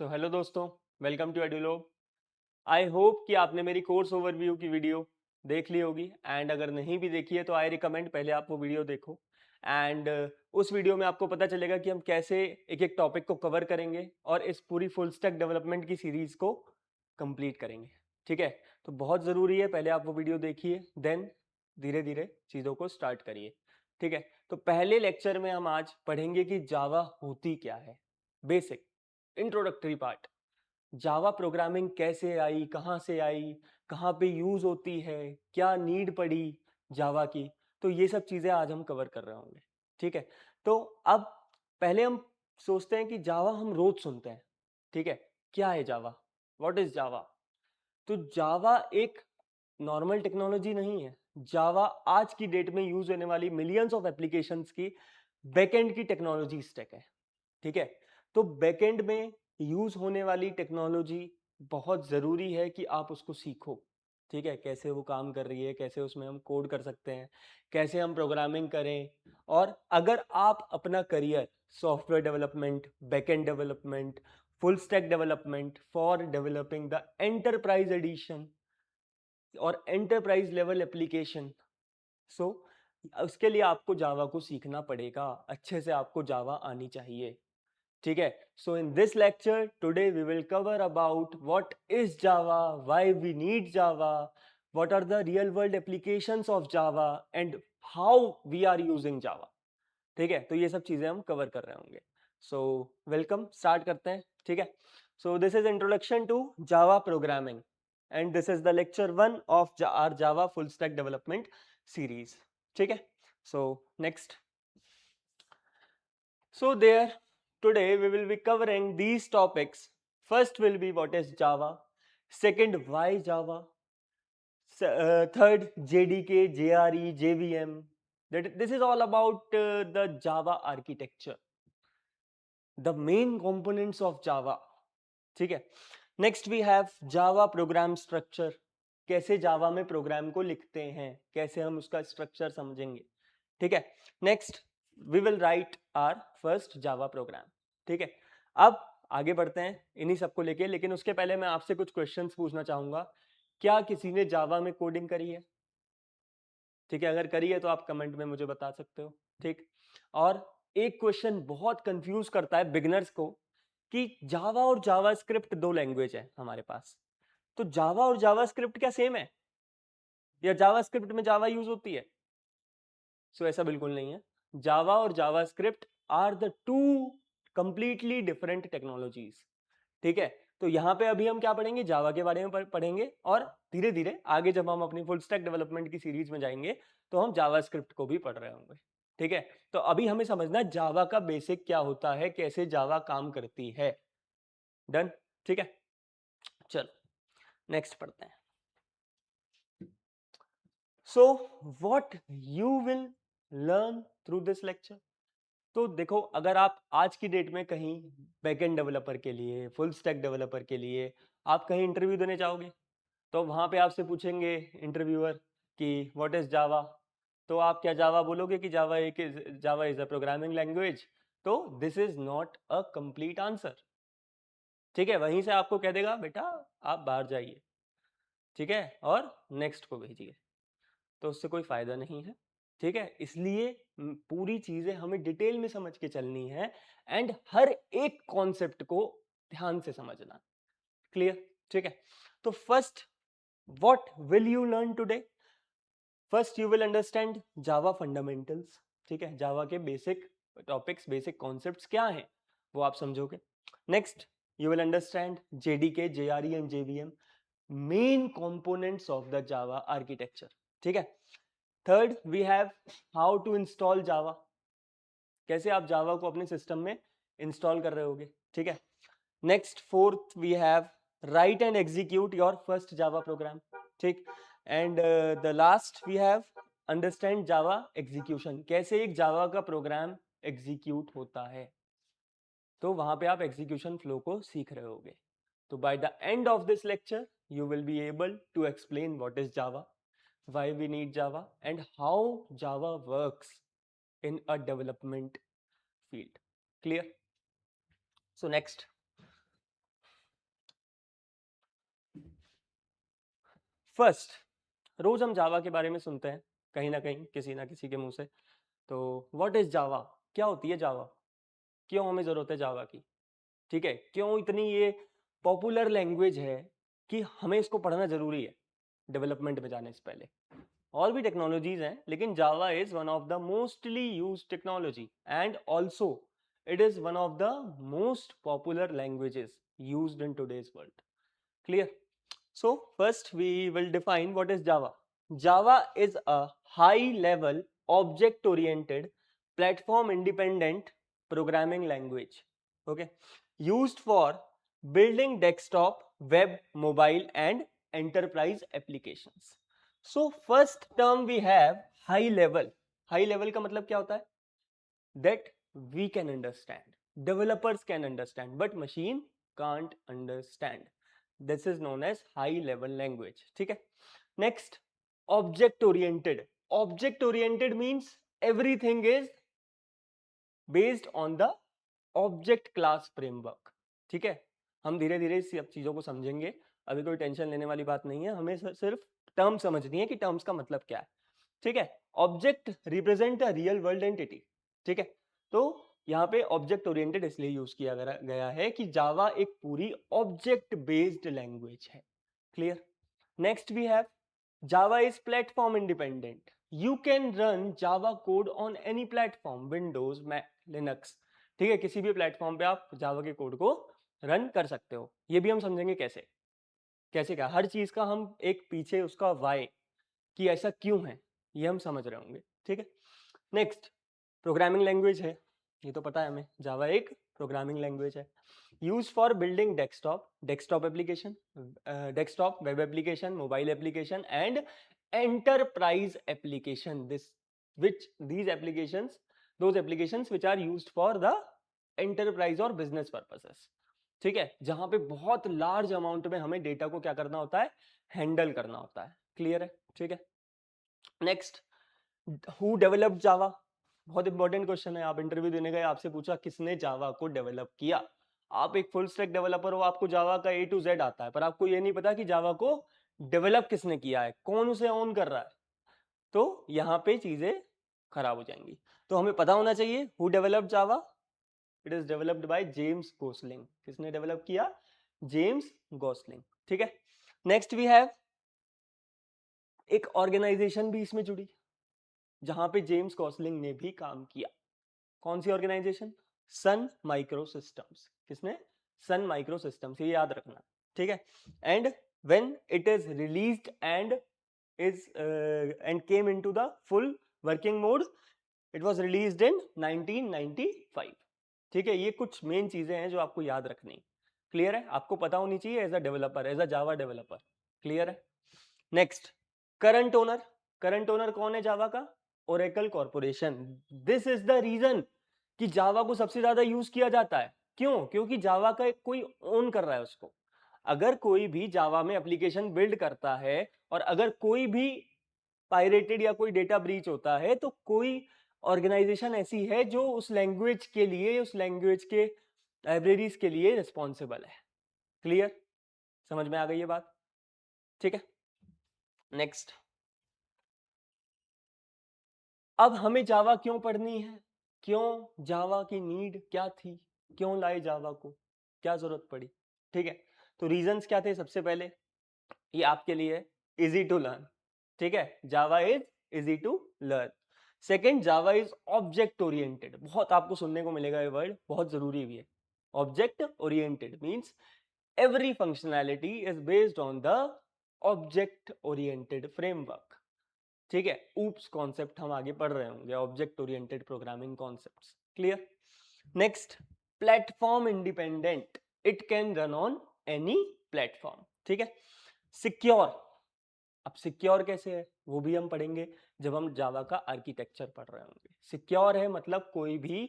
So hello दोस्तों, welcome to एडुलोब। I hope कि आपने मेरी कोर्स ओवरव्यू की वीडियो देख ली होगी एंड अगर नहीं भी देखी है तो आई रिकमेंड पहले आप वो वीडियो देखो एंड उस वीडियो में आपको पता चलेगा कि हम कैसे एक एक टॉपिक को कवर करेंगे और इस पूरी फुल स्टैक डेवलपमेंट की सीरीज को कंप्लीट करेंगे। ठीक है, तो बहुत ज़रूरी है पहले आप वो वीडियो देखिए, देन धीरे धीरे चीज़ों को स्टार्ट करिए। ठीक है, तो पहले लेक्चर में हम आज पढ़ेंगे कि जावा होती क्या है। Basic introductory part, Java programming कैसे आई, कहाँ से आई, कहाँ पे यूज होती है, क्या नीड पड़ी जावा की, तो ये सब चीजें आज हम कवर कर रहे होंगे। ठीक है, तो अब पहले हम सोचते हैं कि जावा हम रोज सुनते हैं। ठीक है, क्या है जावा, व्हाट इज जावा। तो जावा एक नॉर्मल टेक्नोलॉजी नहीं है। जावा आज की डेट में यूज होने वाली मिलियंस ऑफ एप्लीकेशंस की बैकएंड की टेक्नोलॉजी स्टैक है। ठीक है, तो बैकएंड में यूज होने वाली टेक्नोलॉजी बहुत जरूरी है कि आप उसको सीखो। ठीक है, कैसे वो काम कर रही है, कैसे उसमें हम कोड कर सकते हैं, कैसे हम प्रोग्रामिंग करें। और अगर आप अपना career software development, backend development, full stack development for developing the enterprise edition और एंटरप्राइज लेवल एप्लीकेशन, सो उसके लिए आपको जावा को सीखना पड़ेगा, अच्छे से आपको जावा आनी चाहिए। ठीक है, so in this lecture today we will cover about what is Java, why we need Java, what are the real world applications of Java and how we are using Java. ठीक है, तो ये सब चीजें हम कवर कर रहे होंगे। सो वेलकम, स्टार्ट करते हैं। ठीक है, so this is introduction to Java programming and this is the lecture 1 of our Java full stack development series. ठीक है, so next, so there, today we will be covering these topics. First will be what is Java, second why Java, third JDK, JRE, JVM. This is all about the Java architecture, the main components of Java. ठीक है, next we have Java program structure, कैसे Java में programme को लिखते हैं, कैसे हम उसका स्ट्रक्चर समझेंगे। ठीक है, next we will write our first Java program. ठीक है, अब आगे बढ़ते हैं इन्हीं सबको लेके, लेकिन उसके पहले मैं आपसे कुछ क्वेश्चंस पूछना चाहूंगा। क्या किसी ने जावा में कोडिंग करी है? ठीक है, अगर करी है तो आप कमेंट में मुझे बता सकते हो। ठीक, और एक क्वेश्चन बहुत कंफ्यूज करता है बिगिनर्स को कि जावा और जावा स्क्रिप्ट दो लैंग्वेज है हमारे पास, तो जावा और जावा स्क्रिप्ट क्या सेम है, या जावा स्क्रिप्ट में जावा यूज होती है? सो ऐसा बिल्कुल नहीं है। जावा और JavaScript are the two completely different technologies. ठीक है, तो यहाँ पे अभी हम क्या पढ़ेंगे, जावा के बारे में पढ़ेंगे और धीरे धीरे आगे जब हम अपनी फुल स्टैक डेवलपमेंट की सीरीज में जाएंगे तो हम जावा स्क्रिप्ट को भी पढ़ रहे होंगे। ठीक है, तो अभी हमें समझना है जावा का बेसिक क्या होता है, कैसे जावा काम करती है। डन, ठीक है, चलो नेक्स्ट पढ़ते हैं। So what you will learn through this lecture. तो देखो, अगर आप आज की डेट में कहीं बैकएंड डेवलपर के लिए, फुल स्टैक डेवलपर के लिए आप कहीं इंटरव्यू देने जाओगे, तो वहां पे आपसे पूछेंगे इंटरव्यूअर कि व्हाट इज जावा। तो आप क्या जावा बोलोगे कि Java is a programming language? तो this is not a complete answer. ठीक है, वहीं से आपको कह देगा बेटा आप बाहर जाइए। ठीक है, और नेक्स्ट को भेजिए, तो उससे कोई फायदा नहीं है। ठीक है, इसलिए पूरी चीजें हमें डिटेल में समझ के चलनी है एंड हर एक कॉन्सेप्ट को ध्यान से समझना। क्लियर? ठीक है, तो first, what will you learn today? First you will understand Java fundamentals. ठीक है, जावा के बेसिक टॉपिक्स, बेसिक कॉन्सेप्ट्स क्या हैं वो आप समझोगे। Next you will understand JDK, JRE and JVM, main components of the Java architecture. ठीक है, third we have how to install Java, कैसे आप जावा को अपने सिस्टम में इंस्टॉल कर रहे होगे। ठीक है, next fourth we have write and execute your first Java program. ठीक, and the last we have understand Java execution, कैसे एक जावा का प्रोग्राम एग्जीक्यूट होता है। तो वहां पे आप एग्जीक्यूशन फ्लो को सीख रहे होगे। तो by the end of this lecture you will be able to explain what is Java, why we need Java, and how Java works in a development field. Clear? So next, first, रोज हम Java के बारे में सुनते हैं कहीं ना किसी के मुंह से। तो व्हाट इज जावा, क्या होती है जावा, क्यों हमें जरूरत है जावा की, ठीक है, क्यों इतनी ये पॉपुलर लैंग्वेज है कि हमें इसको पढ़ना जरूरी है डेवलपमेंट में जाने से पहले। और भी टेक्नोलॉजीज हैं लेकिन Java is one of the mostly used technology and also it is one of the most popular languages used in today's world. Clear? So first we will define what is Java. Java is a high level object oriented platform independent programming language. Okay. Used for building desktop, web, mobile and enterprise applications. So first term we have high level. High level का मतलब क्या होता है? That we can understand, developers can understand, but machine can't understand. This is known as high level language. ठीक है? Next, object oriented. Object oriented means everything is based on the object class framework. ठीक है? हम धीरे धीरे इस सब चीजों को समझेंगे, अभी कोई टेंशन लेने वाली बात नहीं है, हमें सिर्फ टर्म समझनी है कि टर्म्स का मतलब क्या है। ठीक है? Object represent a real world entity. ठीक है? तो यहाँ पे ऑब्जेक्ट ओरिएंटेड इसलिए यूज किया गया है कि जावा एक पूरी ऑब्जेक्ट बेस्ड लैंग्वेज है। Clear? Next we have Java is platform independent. You can run Java code on any platform, Windows, Mac, Linux. ठीक है, किसी भी प्लेटफॉर्म पे आप जावा के कोड को रन कर सकते हो। ये भी हम समझेंगे कैसे कैसे क्या, हर चीज का हम एक पीछे उसका वाई कि ऐसा क्यों है ये हम समझ रहे होंगे। ठीक है? नेक्स्ट, प्रोग्रामिंग लैंग्वेज है, ये तो पता है हमें, जावा एक प्रोग्रामिंग लैंग्वेज है। Use for building desktop application, desktop web application, mobile application and enterprise application. This which these applications, those applications which are used for the enterprise और business purposes. ठीक है? जहां पे बहुत लार्ज अमाउंट में हमें data को क्या करना होता है, हैंडल करना होता है। क्लियर है? ठीक है? नेक्स्ट, हु डेवलप्ड जावा। बहुत इंपॉर्टेंट क्वेश्चन है, आप इंटरव्यू देने गए, आपसे पूछा किसने जावा को डेवलप किया। आप एक फुल स्टैक डेवलपर हो, आपको जावा का A to Z आता है, पर आपको ये नहीं पता कि जावा को डेवलप किसने किया है, कौन उसे ऑन कर रहा है, तो यहाँ पे चीजें खराब हो जाएंगी। तो हमें पता होना चाहिए who developed Java. It is developed by James Gosling. किसने डेवलप किया? James Gosling. ठीक है? नेक्स्ट वी हैव एक ऑर्गेनाइजेशन भी इसमें जुड़ी जहां पे जेम्स गॉसलिंग ने भी काम किया। कौन सी ऑर्गेनाइजेशन? Sun micro systems. किसने? सन माइक्रो सिस्टम्स, ये याद रखना। ठीक है? And when it is released and is and came into the full working mode, it was released in 1995। ठीक है? ये कुछ मेन चीजें हैं जो आपको याद रखनी। क्लियर है? आपको पता होनी चाहिए as a developer, as a Java developer. Clear है? Next, current owner. Current owner कौन है जावा का? Oracle corporation. This is the reason कि जावा को सबसे ज्यादा यूज किया जाता है। क्यों? क्योंकि जावा का एक कोई ओन कर रहा है उसको। अगर कोई भी जावा में एप्लीकेशन बिल्ड करता है और अगर कोई भी पायरेटेड या कोई डेटा ब्रीच होता है तो कोई ऑर्गेनाइजेशन ऐसी है जो उस लैंग्वेज के लिए, उस लैंग्वेज के लाइब्रेरीज के लिए रिस्पॉन्सिबल है। क्लियर? समझ में आ गई ये बात? ठीक है? नेक्स्ट, अब हमें जावा क्यों पढ़नी है, क्यों जावा की नीड क्या थी, क्यों लाए जावा को, क्या जरूरत पड़ी। ठीक है? तो रीजंस क्या थे? सबसे पहले ये आपके लिए इजी टू लर्न। ठीक है? Java is easy to learn. Second, Java is object oriented. बहुत आपको सुनने को मिलेगा ये वर्ड, बहुत जरूरी भी है। Object oriented means every functionality is based on the object oriented framework। ठीक है? ऊप्स कॉन्सेप्ट हम आगे पढ़ रहे होंगे, object oriented programming concepts. Clear? Next, platform independent, it can run on any platform. ठीक है? सिक्योर, अब सिक्योर कैसे है वो भी हम पढ़ेंगे जब हम जावा का आर्किटेक्चर पढ़ रहे होंगे। सिक्योर है मतलब कोई भी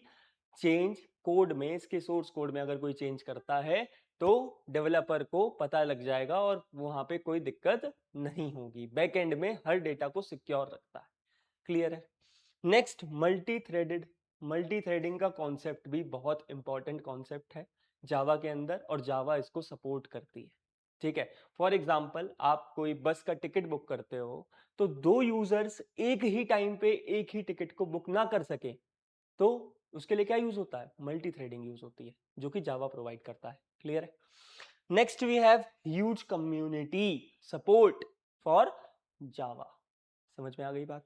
चेंज कोड में, इसके सोर्स कोड में अगर कोई चेंज करता है तो डेवलपर को पता लग जाएगा और वहां पे कोई दिक्कत नहीं होगी। बैकएंड में हर डेटा को सिक्योर रखता है। क्लियर है? Next, multi threaded. Multi threading का कॉन्सेप्ट भी बहुत इंपॉर्टेंट कॉन्सेप्ट है जावा के अंदर और जावा इसको सपोर्ट करती है। ठीक है। फॉर एग्जाम्पल आप कोई बस का टिकट बुक करते हो तो दो यूजर्स एक ही टाइम पे एक ही टिकट को बुक ना कर सके तो उसके लिए क्या यूज होता है, मल्टी थ्रेडिंग यूज होती है, जो कि जावा प्रोवाइड करता है। क्लियर है। Next we have huge community support for Java. समझ में आ गई बात।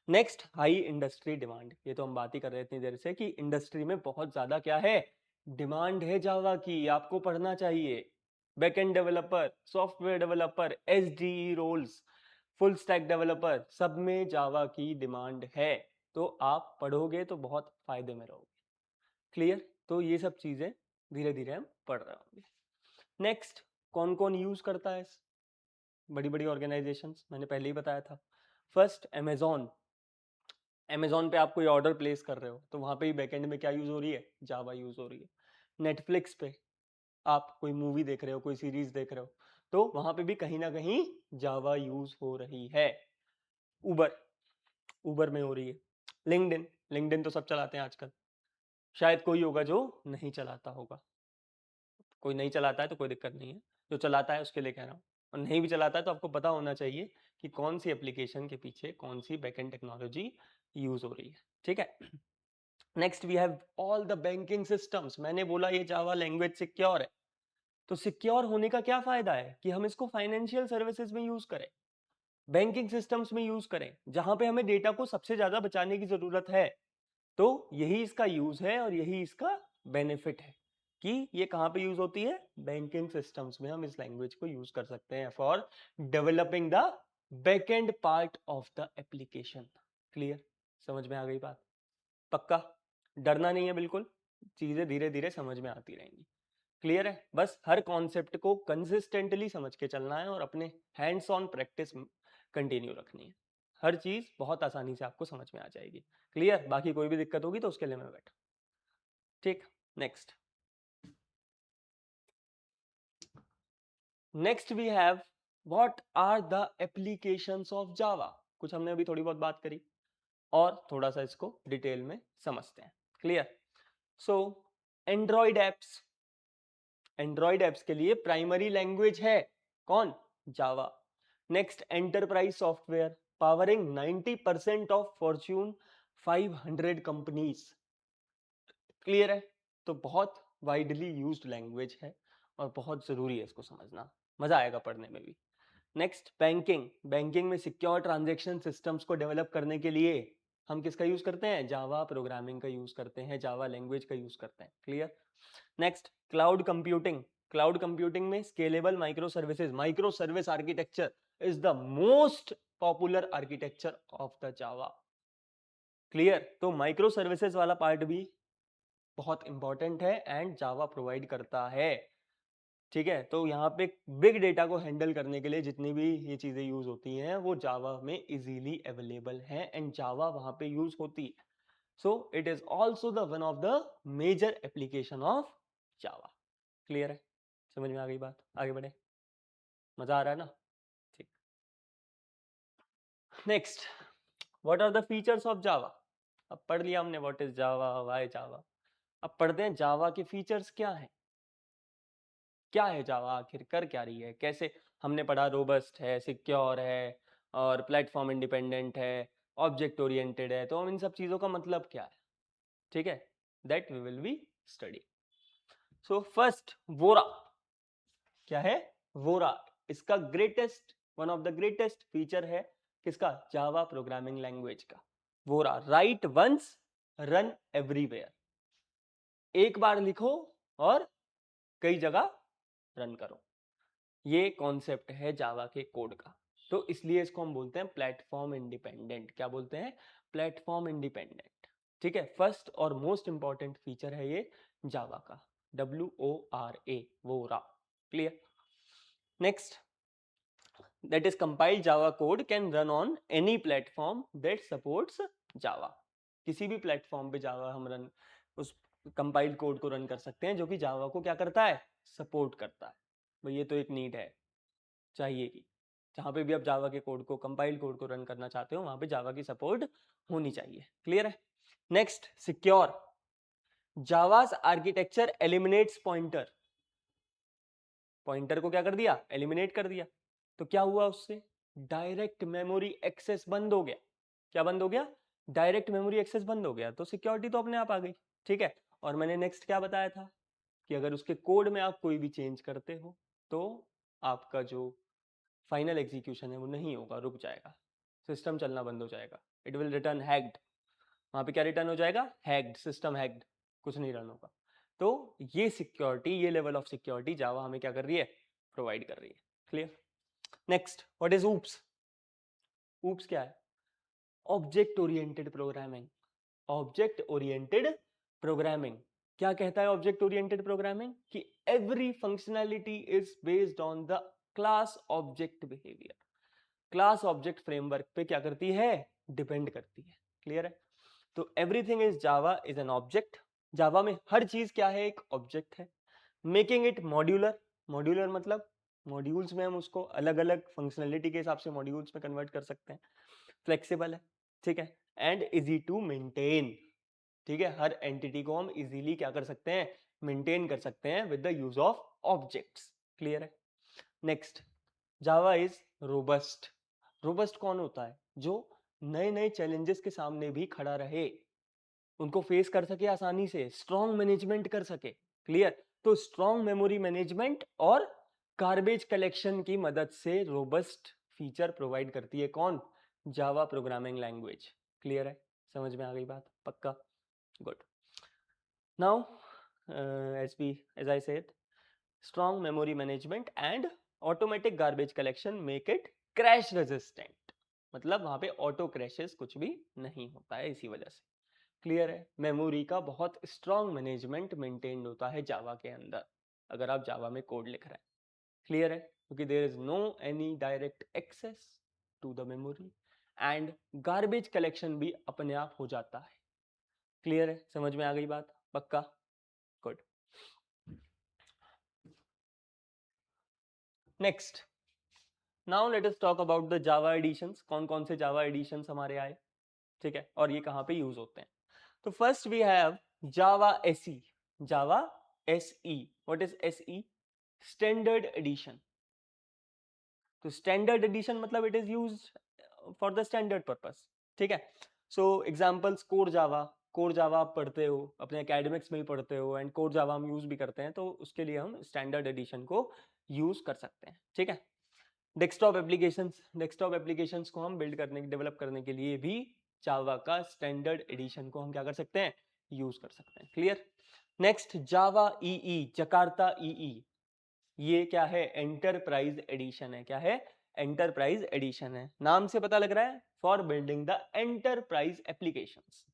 नेक्स्ट हाई इंडस्ट्री डिमांड, ये तो हम बात ही कर रहे थे इतनी देर से कि इंडस्ट्री में बहुत ज्यादा क्या है, डिमांड है जावा की, आपको पढ़ना चाहिए। Backend developer, software developer, SDE roles, full stack developer, सब में जावा की डिमांड है, तो आप पढ़ोगे तो बहुत फायदे में रहोगे। क्लियर। तो ये सब चीजें धीरे धीरे हम पढ़ रहे होंगे। नेक्स्ट, कौन कौन यूज करता है, बड़ी बड़ी ऑर्गेनाइजेशंस, मैंने पहले ही बताया था। फर्स्ट अमेजॉन, अमेजॉन पे आप कोई ऑर्डर प्लेस कर रहे हो तो वहां पे ही बैकएंड में क्या यूज हो रही है, जावा यूज हो रही है। नेटफ्लिक्स पे आप कोई मूवी देख रहे हो, कोई सीरीज देख रहे हो, तो वहां पे भी कहीं ना कहीं जावा यूज हो रही है। उबर, उबर में हो रही है। लिंक्डइन, लिंक्डइन तो सब चलाते हैं आजकल, शायद कोई होगा जो नहीं चलाता होगा। कोई नहीं चलाता है तो कोई दिक्कत नहीं है, जो चलाता है उसके लिए कह रहा हूँ। और नहीं भी चलाता है तो आपको पता होना चाहिए कि कौन सी एप्लीकेशन के पीछे कौन सी बैकएंड टेक्नोलॉजी यूज हो रही है। ठीक है। Next we have all the banking systems. मैंने बोला ये जावा लैंग्वेज सिक्योर है, तो सिक्योर होने का क्या फायदा है कि हम इसको फाइनेंशियल सर्विसेज में यूज करें, बैंकिंग सिस्टम्स में यूज करें, जहां पे हमें डेटा को सबसे ज्यादा बचाने की जरूरत है। तो यही इसका यूज है और यही इसका बेनिफिट है कि ये कहां पे यूज होती है, बैंकिंग सिस्टम्स में हम इस लैंग्वेज को यूज कर सकते हैं for developing the backend part of the application. Clear, समझ में आ गई बात। पक्का, डरना नहीं है बिल्कुल, चीजें धीरे धीरे समझ में आती रहेंगी। क्लियर है। बस हर कॉन्सेप्ट को कंसिस्टेंटली समझ के चलना है और अपने हैंड्स ऑन प्रैक्टिस कंटिन्यू रखनी है। हर चीज बहुत आसानी से आपको समझ में आ जाएगी। क्लियर, बाकी कोई भी दिक्कत होगी तो उसके लिए मैं बैठा। ठीक। Next, next we have what are the applications of Java. कुछ हमने अभी थोड़ी बहुत बात करी और थोड़ा सा इसको डिटेल में समझते हैं। Clear. So Android apps, Android apps के लिए प्राइमरी लैंग्वेज है कौन, Java. Next, enterprise software powering 90% of Fortune 500 companies. Clear है। तो बहुत वाइडली यूज्ड लैंग्वेज है और बहुत जरूरी है इसको समझना, मजा आएगा पढ़ने में भी। नेक्स्ट, बैंकिंग, बैंकिंग में सिक्योर ट्रांजैक्शन सिस्टम्स को डेवलप करने के लिए हम किसका यूज करते हैं, जावा प्रोग्रामिंग का यूज करते हैं, जावा लैंग्वेज का यूज करते हैं। Clear. Next, cloud computing, cloud computing में scalable micro services, micro service architecture is the most popular architecture of the Java. Clear. तो माइक्रो सर्विसेज वाला पार्ट भी बहुत इंपॉर्टेंट है एंड जावा प्रोवाइड करता है। ठीक है। तो यहाँ पे बिग डेटा को हैंडल करने के लिए जितनी भी ये चीजें यूज होती हैं वो जावा में इजीली अवेलेबल हैं एंड जावा वहां पे यूज होती है। So it is also the one of the major application of Java. Clear है, समझ में आ गई बात। आगे बढ़े, मजा आ रहा है ना। ठीक। Next, what are the features of Java. अब पढ़ लिया हमने what is Java, why Java. अब पढ़ते हैं जावा के फीचर्स क्या है। क्या है जावा, आखिर कर क्या रही है, कैसे। हमने पढ़ा रोबस्ट है, सिक्योर है और प्लेटफॉर्म इंडिपेंडेंट है, ऑब्जेक्ट ओरिएंटेड है, तो हम इन सब चीजों का मतलब क्या है, ठीक है, that we will be study. So first, वोरा क्या है, वोरा इसका greatest, one of the greatest feature है किसका, जावा प्रोग्रामिंग लैंग्वेज का। वोरा, राइट वंस रन एवरीवेयर, एक बार लिखो और कई जगह रन करो, ये कॉन्सेप्ट है जावा के कोड का। तो इसलिए इसको हम बोलते हैं प्लेटफॉर्म इंडिपेंडेंट। क्या बोलते हैं, प्लेटफॉर्म इंडिपेंडेंट। ठीक है। फर्स्ट और मोस्ट इंपॉर्टेंट फीचर है ये जावा का, WORA, Vora. Clear. Next, that is compiled java code can run on any platform that supports java। किसी भी प्लेटफॉर्म पे जावा हम रन, उस कंपाइल्ड कोड को रन कर सकते हैं जो कि जावा को क्या करता है, सपोर्ट करता है। भाई ये तो एक नीड है, चाहिए कि जहां पे भी आप जावा के कोड को, कंपाइल्ड कोड को रन करना चाहते हो वहां पे जावा की सपोर्ट होनी चाहिए। क्लियर है। Next, secure, Java's architecture eliminates pointer. Pointer को क्या कर दिया, एलिमिनेट कर दिया। तो क्या हुआ उससे, डायरेक्ट मेमोरी एक्सेस बंद हो गया। क्या बंद हो गया, डायरेक्ट मेमोरी एक्सेस बंद हो गया, तो सिक्योरिटी तो अपने आप आ गई। ठीक है, और मैंने नेक्स्ट क्या बताया था कि अगर उसके कोड में आप कोई भी चेंज करते हो तो आपका जो फाइनल एग्जीक्यूशन है वो नहीं होगा, रुक जाएगा, सिस्टम चलना बंद हो जाएगा, इट विल रिटर्न हैक्ड। वहां पे क्या रिटर्न हो जाएगा, हैक्ड, सिस्टम हैक्ड, कुछ नहीं रन होगा। तो ये सिक्योरिटी, ये लेवल ऑफ सिक्योरिटी जावा हमें क्या कर रही है, प्रोवाइड कर रही है। Clear. Next, what is oops. Oops क्या है, object oriented programming. Object oriented programming क्या कहता है, ऑब्जेक्ट ओरिएंटेड प्रोग्रामिंग कि every functionality is based on the class object behaviour. Class object framework पे क्या करती है, डिपेंड करती है। क्लियर है। तो everything is Java is an object. Java में हर चीज क्या है, एक ऑब्जेक्ट है। Making it modular. मॉड्यूलर मतलब मॉड्यूल्स में हम उसको अलग अलग फंक्शनैलिटी के हिसाब से मॉड्यूल्स में कन्वर्ट कर सकते हैं। फ्लेक्सिबल है, ठीक है, एंड इजी टू मेंटेन। ठीक है, हर एंटिटी को हम इजीली क्या कर सकते हैं, मेंटेन कर सकते हैं with the use of objects. Clear है। Next, Java is robust. Robust कौन होता है, जो नए नए चैलेंजेस के सामने भी खड़ा रहे, उनको फेस कर सके आसानी से, स्ट्रॉन्ग मैनेजमेंट कर सके। क्लियर। तो स्ट्रॉन्ग मेमोरी मैनेजमेंट और गार्बेज कलेक्शन की मदद से रोबस्ट फीचर प्रोवाइड करती है कौन, जावा प्रोग्रामिंग लैंग्वेज। क्लियर है, समझ में आ गई बात, पक्का, good. Now as I said, strong memory management and automatic garbage collection make it crash resistant। मतलब वहां पे ऑटो क्रैशेस कुछ भी नहीं होता है इसी वजह से। क्लियर है, मेमोरी का बहुत स्ट्रॉन्ग मैनेजमेंट मेंटेन्ड होता है जावा के अंदर, अगर आप जावा में कोड लिख रहे हैं। क्लियर है, क्योंकि there is no any direct access to the memory and garbage collection भी अपने आप हो जाता है। क्लियर है, समझ में आ गई बात, पक्का, good. Next, now let us talk about the Java editions. कौन कौन से जावा एडिशंस हमारे आए, ठीक है, और ये कहाँ पे यूज होते हैं। तो first we have Java SE. Java SE, what is SE, standard edition. तो स्टैंडर्ड एडिशन मतलब it is used for the standard purpose. ठीक है, so examples, core Java. Core Java आप पढ़ते हो, अपने एकेडमिक्स में ही पढ़ते हो, एंड कोर जावा हम यूज भी करते हैं, तो उसके लिए हम स्टैंडर्ड एडिशन को यूज कर सकते हैं। ठीक है, डेस्कटॉप एप्लीकेशंस, डेस्कटॉप एप्लीकेशंस को हम बिल्ड करने, डेवलप करने के लिए भी जावा का स्टैंडर्ड एडिशन को हम क्या कर सकते हैं, यूज कर सकते हैं। क्लियर। नेक्स्ट, जावा ईई, जकार्ता ईई, ये क्या है, एंटरप्राइज एडिशन है। क्या है, एंटरप्राइज एडिशन है। नाम से पता लग रहा है, for building the enterprise applications,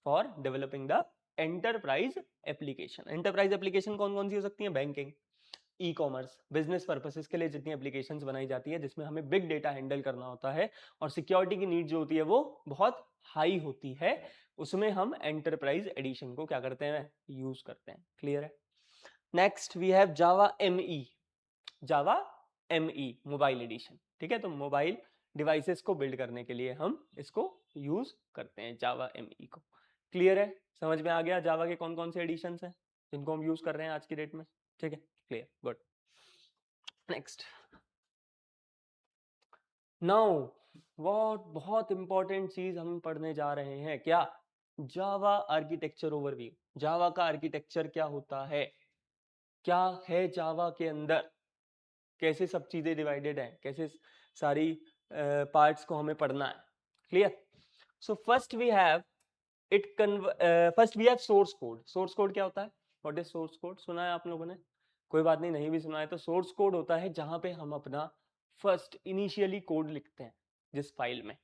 for developing the enterprise application. Enterprise application कौन कौन सी हो सकती है, banking, e commerce, business purposes के लिए जितनी एप्लीकेशंस बनाई जाती है जिसमें हमें बिग डेटा हैंडल करना होता है और सिक्योरिटी की नीड जो होती है वो बहुत हाई होती है, उसमें हम एंटरप्राइज एडिशन को क्या करते हैं, यूज करते हैं। क्लियर है। Next we have Java ME. Java ME, mobile edition. ठीक है, तो मोबाइल डिवाइसेस को बिल्ड करने के लिए हम इसको यूज करते हैं, जावा एमई को। क्लियर है, समझ में आ गया जावा के कौन कौन से एडिशंस हैं जिनको हम यूज कर रहे हैं आज की डेट में। ठीक है, clear, good. Next, now what, बहुत इंपॉर्टेंट चीज हम पढ़ने जा रहे हैं, क्या, जावा आर्किटेक्चर ओवरव्यू। जावा का आर्किटेक्चर क्या होता है, क्या है जावा के अंदर, कैसे सब चीजें डिवाइडेड हैं, कैसे सारी पार्ट्स को हमें पढ़ना है। Clear. So first we have it first we have source code. Source code क्या होता है, व्हाट इज सोर्स कोड, सुना है आप लोगों ने, कोई बात नहीं, नहीं भी सुना है तो सोर्स कोड होता है जहां पे हम अपना फर्स्ट इनिशियली कोड लिखते हैं, जिस फाइल में,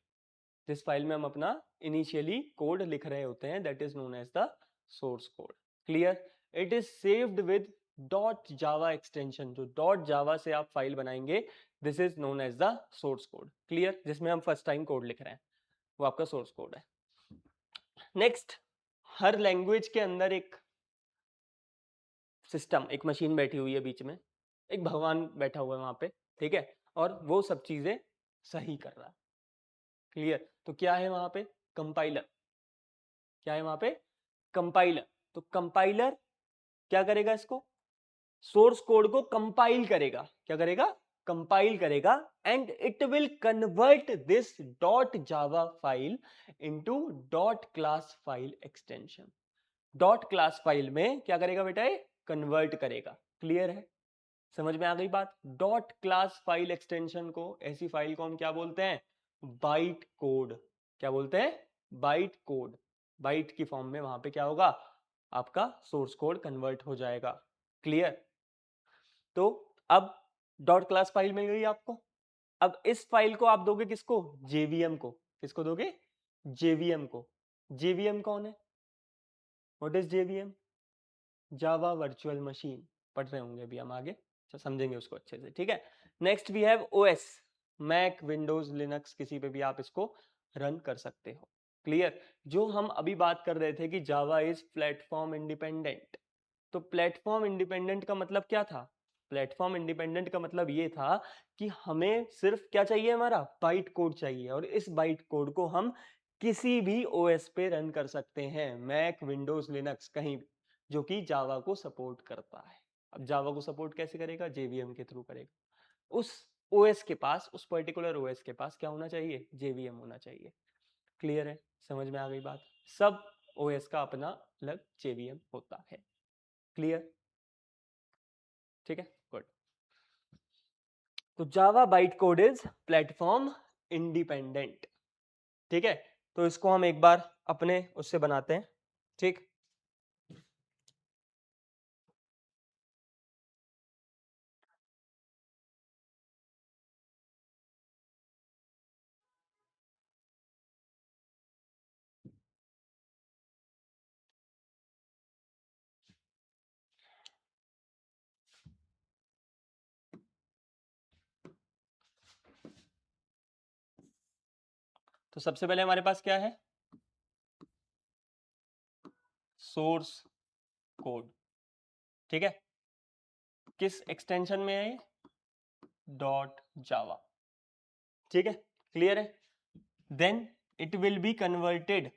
जिस फाइल में हम अपना इनिशियली कोड लिख रहे होते हैं, that is known as the source code. Clear. It is saved with dot Java extension. जो डॉट जावा से आप फाइल बनाएंगे, this is known as the source code. Clear, जिसमें हम फर्स्ट टाइम कोड लिख रहे हैं वो आपका सोर्स कोड है। नेक्स्ट, हर लैंग्वेज के अंदर एक सिस्टम, एक मशीन बैठी हुई है बीच में, एक भगवान बैठा हुआ है वहां पे, ठीक है, और वो सब चीजें सही कर रहा है। क्लियर। तो क्या है वहां पे, कंपाइलर। क्या है वहां पे, कंपाइलर। तो कंपाइलर क्या करेगा, इसको सोर्स कोड को कंपाइल करेगा, क्या करेगा, कंपाइल करेगा, and it will convert this dot Java file into dot class file extension. Dot class file में क्या करेगा बेटा, ये कन्वर्ट करेगा। क्लियर है, समझ में आ गई बात। डॉट क्लास फाइल एक्सटेंशन को, ऐसी फाइल को हम क्या बोलते हैं, बाइट कोड। क्या बोलते हैं, बाइट कोड। बाइट की फॉर्म में वहां पे क्या होगा, आपका सोर्स कोड कन्वर्ट हो जाएगा। क्लियर। तो अब डॉट क्लास फाइल मिल गई आपको। अब इस फाइल को आप दोगे किसको, जेवीएम को। किसको दोगे, जेवीएम को। जेवीएम कौन है, what is JVM, Java virtual machine. पढ़ रहे होंगे अभी हम आगे, तो समझेंगे उसको अच्छे से। ठीक है, next we have OS, Mac, Windows, Linux, किसी पे भी आप इसको रन कर सकते हो। क्लियर। जो हम अभी बात कर रहे थे कि जावा इज प्लेटफॉर्म इंडिपेंडेंट, तो प्लेटफॉर्म इंडिपेंडेंट का मतलब क्या था, प्लेटफॉर्म इंडिपेंडेंट का मतलब ये था कि हमें सिर्फ क्या चाहिए, हमारा बाइट कोड चाहिए, और इस बाइट कोड को हम किसी भी ओएस पे रन कर सकते हैं, मैक, विंडोज, लिनक्स, कहीं भी, जो कि जावा को सपोर्ट करता है। अब जावा को सपोर्ट कैसे करेगा, जेवीएम के थ्रू करेगा। उस ओएस के पास, उस पर्टिकुलर ओएस के पास क्या होना चाहिए, जेवीएम होना चाहिए। क्लियर है, समझ में आ गई बात। सब ओएस का अपना अलग जेवीएम होता है। क्लियर, ठीक है, गुड। तो जावा byte code is platform independent. ठीक है, तो इसको हम एक बार अपने उससे बनाते हैं। ठीक, तो सबसे पहले हमारे पास क्या है, सोर्स कोड। ठीक है, किस एक्सटेंशन में है, डॉट जावा। ठीक है, क्लियर है। Then it will be converted,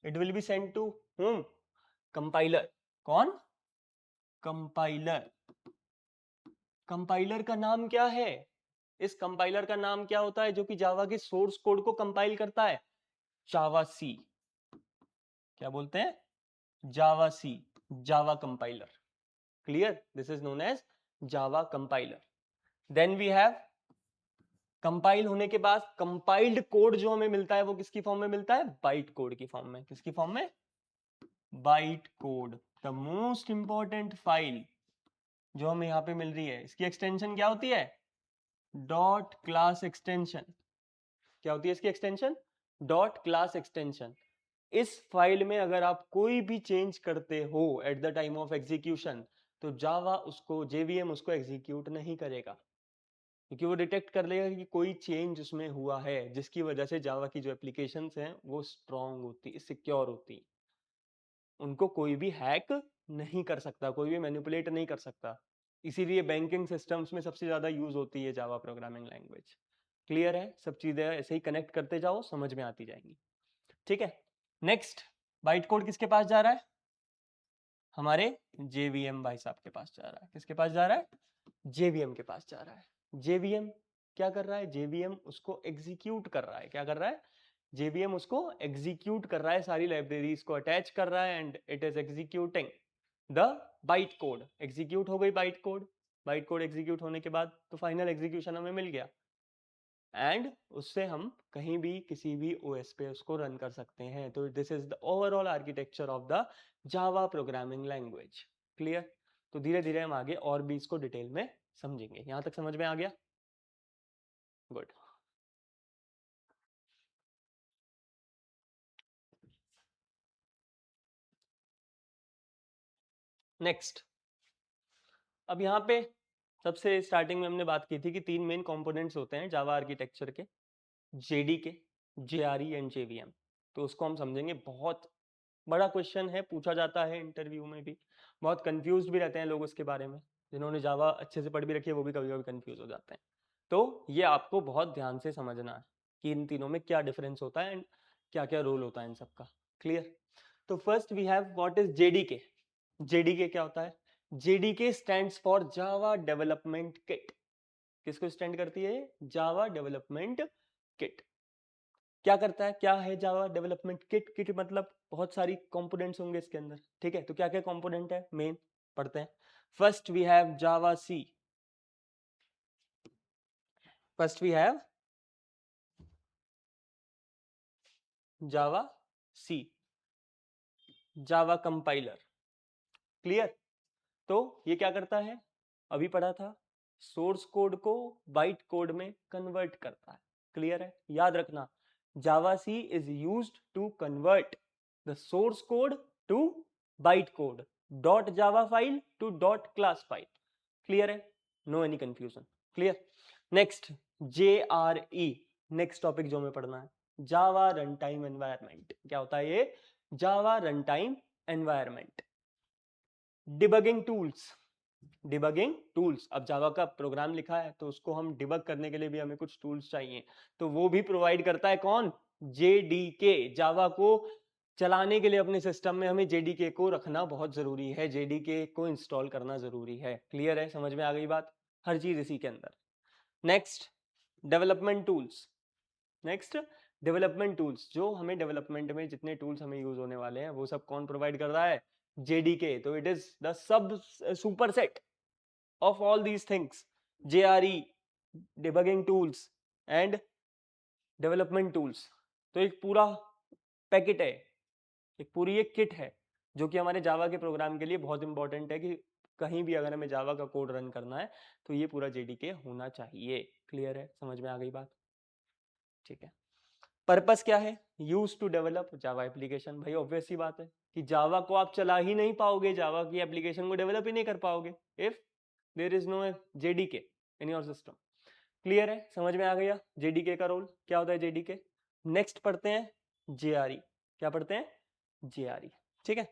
it will be send to whom, compiler. कौन, कंपाइलर। कंपाइलर का नाम क्या है, इस कंपाइलर का नाम क्या होता है जो कि जावा के सोर्स कोड को कंपाइल करता है, जावा सी। क्या बोलते हैं, Java C, Java compiler. Clear, this is known as Java compiler. Then we have, compile होने के बाद कंपाइल्ड कोड जो हमें मिलता है वो किसकी फॉर्म में मिलता है, बाइट कोड की फॉर्म में। किसकी फॉर्म में, byte code. The most important file जो हमें यहाँ पे मिल रही है, इसकी एक्सटेंशन क्या होती है, डॉट क्लास एक्सटेंशन। क्या होती है इसकी एक्सटेंशन, डॉट क्लास एक्सटेंशन। इस फाइल में अगर आप कोई भी चेंज करते हो at the time of execution, तो जावा उसको, जेवीएम उसको एग्जीक्यूट नहीं करेगा, क्योंकि वो डिटेक्ट कर लेगा कि कोई चेंज उसमें हुआ है, जिसकी वजह से जावा की जो एप्लीकेशंस हैं वो स्ट्रांग होती, सिक्योर होती, उनको कोई भी हैक नहीं कर सकता, कोई भी मैनिपुलेट नहीं कर सकता। इसीलिए बैंकिंग सिस्टम्स में सबसे ज्यादा यूज होती है जावा प्रोग्रामिंग लैंग्वेज। क्लियर है, सब चीजें ऐसे ही कनेक्ट करते जाओ, समझ में आती जाएंगी। ठीक है, नेक्स्ट, बाइट कोड किसके पास जा रहा है, हमारे जेवीएम भाई साहब के पास जा रहा है। किसके पास जा रहा है, जेवीएम के पास जा रहा है। जेवीएम क्या कर रहा है, जेवीएम उसको एग्जीक्यूट कर रहा है। क्या कर रहा है, जेवीएम उसको एग्जीक्यूट कर रहा है, सारी लाइब्रेरीज को अटैच कर रहा है, and it is executing the byte code. Execute हो गई byte code, byte code execute होने के बाद तो फाइनल एग्जीक्यूशन हमें मिल गया, एंड उससे हम कहीं भी किसी भी ओएस पे उसको रन कर सकते हैं। तो this is the overall architecture of the Java programming language. Clear. तो धीरे धीरे हम आगे और भी इसको डिटेल में समझेंगे। यहां तक समझ में आ गया, गुड। नेक्स्ट, अब यहाँ पे सबसे स्टार्टिंग में हमने बात की थी कि तीन मेन कंपोनेंट्स होते हैं जावा आर्किटेक्चर के, जेडीके, जेआरई एंड जेवीएम। तो उसको हम समझेंगे, बहुत बड़ा क्वेश्चन है, पूछा जाता है इंटरव्यू में भी, बहुत कंफ्यूज भी रहते हैं लोग उसके बारे में, जिन्होंने जावा अच्छे से पढ़ भी रखी है वो भी कभी कभी कंफ्यूज हो जाते हैं। तो ये आपको बहुत ध्यान से समझना है कि इन तीनों में क्या डिफरेंस होता है एंड क्या क्या रोल होता है इन सबका। क्लियर। तो first we have what is JDK. JDK क्या होता है, JDK stands for Java development kit. किसको स्टैंड करती है? Java development kit. क्या करता है, क्या है जावा डेवलपमेंट किट? किट मतलब बहुत सारी कंपोनेंट्स होंगे इसके अंदर, ठीक है। तो क्या क्या कंपोनेंट है मेन, पढ़ते हैं। First we have Java C, first we have Java C, Java compiler. Clear? तो ये क्या करता है, अभी पढ़ा था, सोर्स कोड को बाइट कोड में कन्वर्ट करता है। क्लियर है? याद रखना, Java C is used to convert the source code to byte code, dot Java file to dot class file. Clear है? No any confusion. Clear? Next JRE, next topic जो हमें पढ़ना है, जावा रन टाइम एनवायरमेंट। क्या होता है ये? Java run time environment. Debugging tools, debugging tools, अब जावा का प्रोग्राम लिखा है तो उसको हम डिबग करने के लिए भी हमें कुछ टूल्स चाहिए, तो वो भी प्रोवाइड करता है कौन? JDK। जावा को चलाने के लिए अपने सिस्टम में हमें JDK को रखना बहुत जरूरी है, JDK को इंस्टॉल करना जरूरी है। क्लियर है? समझ में आ गई बात? हर चीज इसी के अंदर। Next development tools, next development tools, जो हमें डेवलपमेंट में जितने टूल्स हमें यूज होने वाले हैं वो सब कौन प्रोवाइड कर रहा है? JDK। तो it is the sub super set of all these things, JRE, debugging tools and development tools। तो एक पूरा पैकेट है, एक पूरी एक किट है जो कि हमारे जावा के प्रोग्राम के लिए बहुत इंपॉर्टेंट है कि कहीं भी अगर हमें जावा का कोड रन करना है तो ये पूरा JDK होना चाहिए। क्लियर है? समझ में आ गई बात? ठीक है। पर्पस क्या है? Use to develop Java application. भाई ऑब्वियस सी बात है कि जावा को आप चला ही नहीं पाओगे, जावा की एप्लीकेशन को डेवलप ही नहीं कर पाओगे if there is no JDK in your system. Clear है? समझ में आ गया JDK का रोल क्या होता है? JDK। नेक्स्ट पढ़ते हैं JRE। क्या पढ़ते हैं? JRE। ठीक है।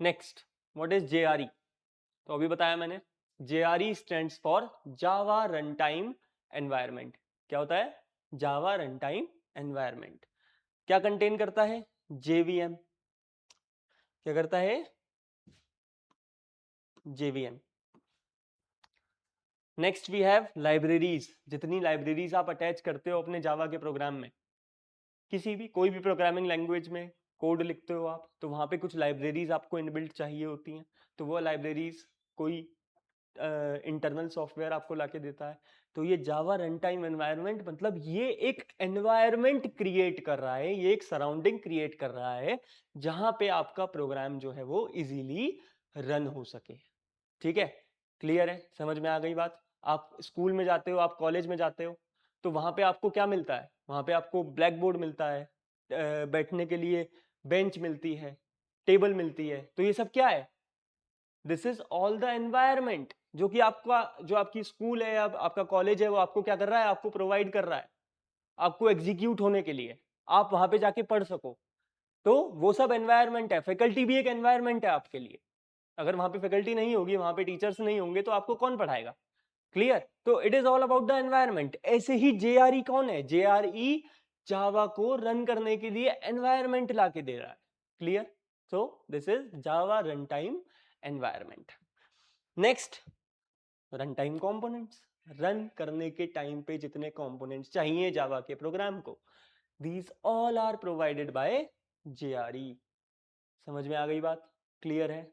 Next what is JRE? तो अभी बताया मैंने, JRE stands for Java run time environment. क्या होता है? Java run time environment. क्या कंटेन करता है? JVM। क्या करता है? JVM। Next we have libraries. जितनी लाइब्रेरीज आप अटैच करते हो अपने जावा के प्रोग्राम में, किसी भी कोई भी प्रोग्रामिंग लैंग्वेज में कोड लिखते हो आप, तो वहां पे कुछ लाइब्रेरीज आपको इनबिल्ट चाहिए होती हैं। तो वो लाइब्रेरीज कोई इंटरनल सॉफ्टवेयर आपको लाके देता है। तो ये जावा रन टाइम एनवायरनमेंट मतलब ये एक एनवायरनमेंट क्रिएट कर रहा है, ये एक सराउंडिंग क्रिएट कर रहा है जहां पे आपका प्रोग्राम जो है वो इजीली रन हो सके। ठीक है? क्लियर है? समझ में आ गई बात? आप स्कूल में जाते हो, आप कॉलेज में जाते हो, तो वहां पे आपको क्या मिलता है? वहां पे आपको ब्लैक बोर्ड मिलता है, बैठने के लिए बेंच मिलती है, टेबल मिलती है। तो ये सब क्या है? This is all the environment जो कि आपका, जो आपकी स्कूल है, अब आपका कॉलेज है, वो आपको क्या कर रहा है? आपको प्रोवाइड कर रहा है आपको एग्जीक्यूट होने के लिए, आप वहां पे जाके पढ़ सको। तो वो सब एनवायरमेंट है। फैकल्टी भी एक एनवायरमेंट है आपके लिए। अगर वहां पे फैकल्टी नहीं होगी, वहां पे टीचर्स नहीं होंगे, तो आपको कौन पढ़ाएगा? क्लियर? तो it is all about the environment. ऐसे ही JRE कौन है? JRE जावा को रन करने के लिए एनवायरमेंट ला के दे रहा है। Clear? So this is Java run time environment. Next run time components. Run करने के टाइम पे जितने कंपोनेंट्स चाहिए जावा के प्रोग्राम को, these all are provided by JRE। समझ में आ गई बात? क्लियर है?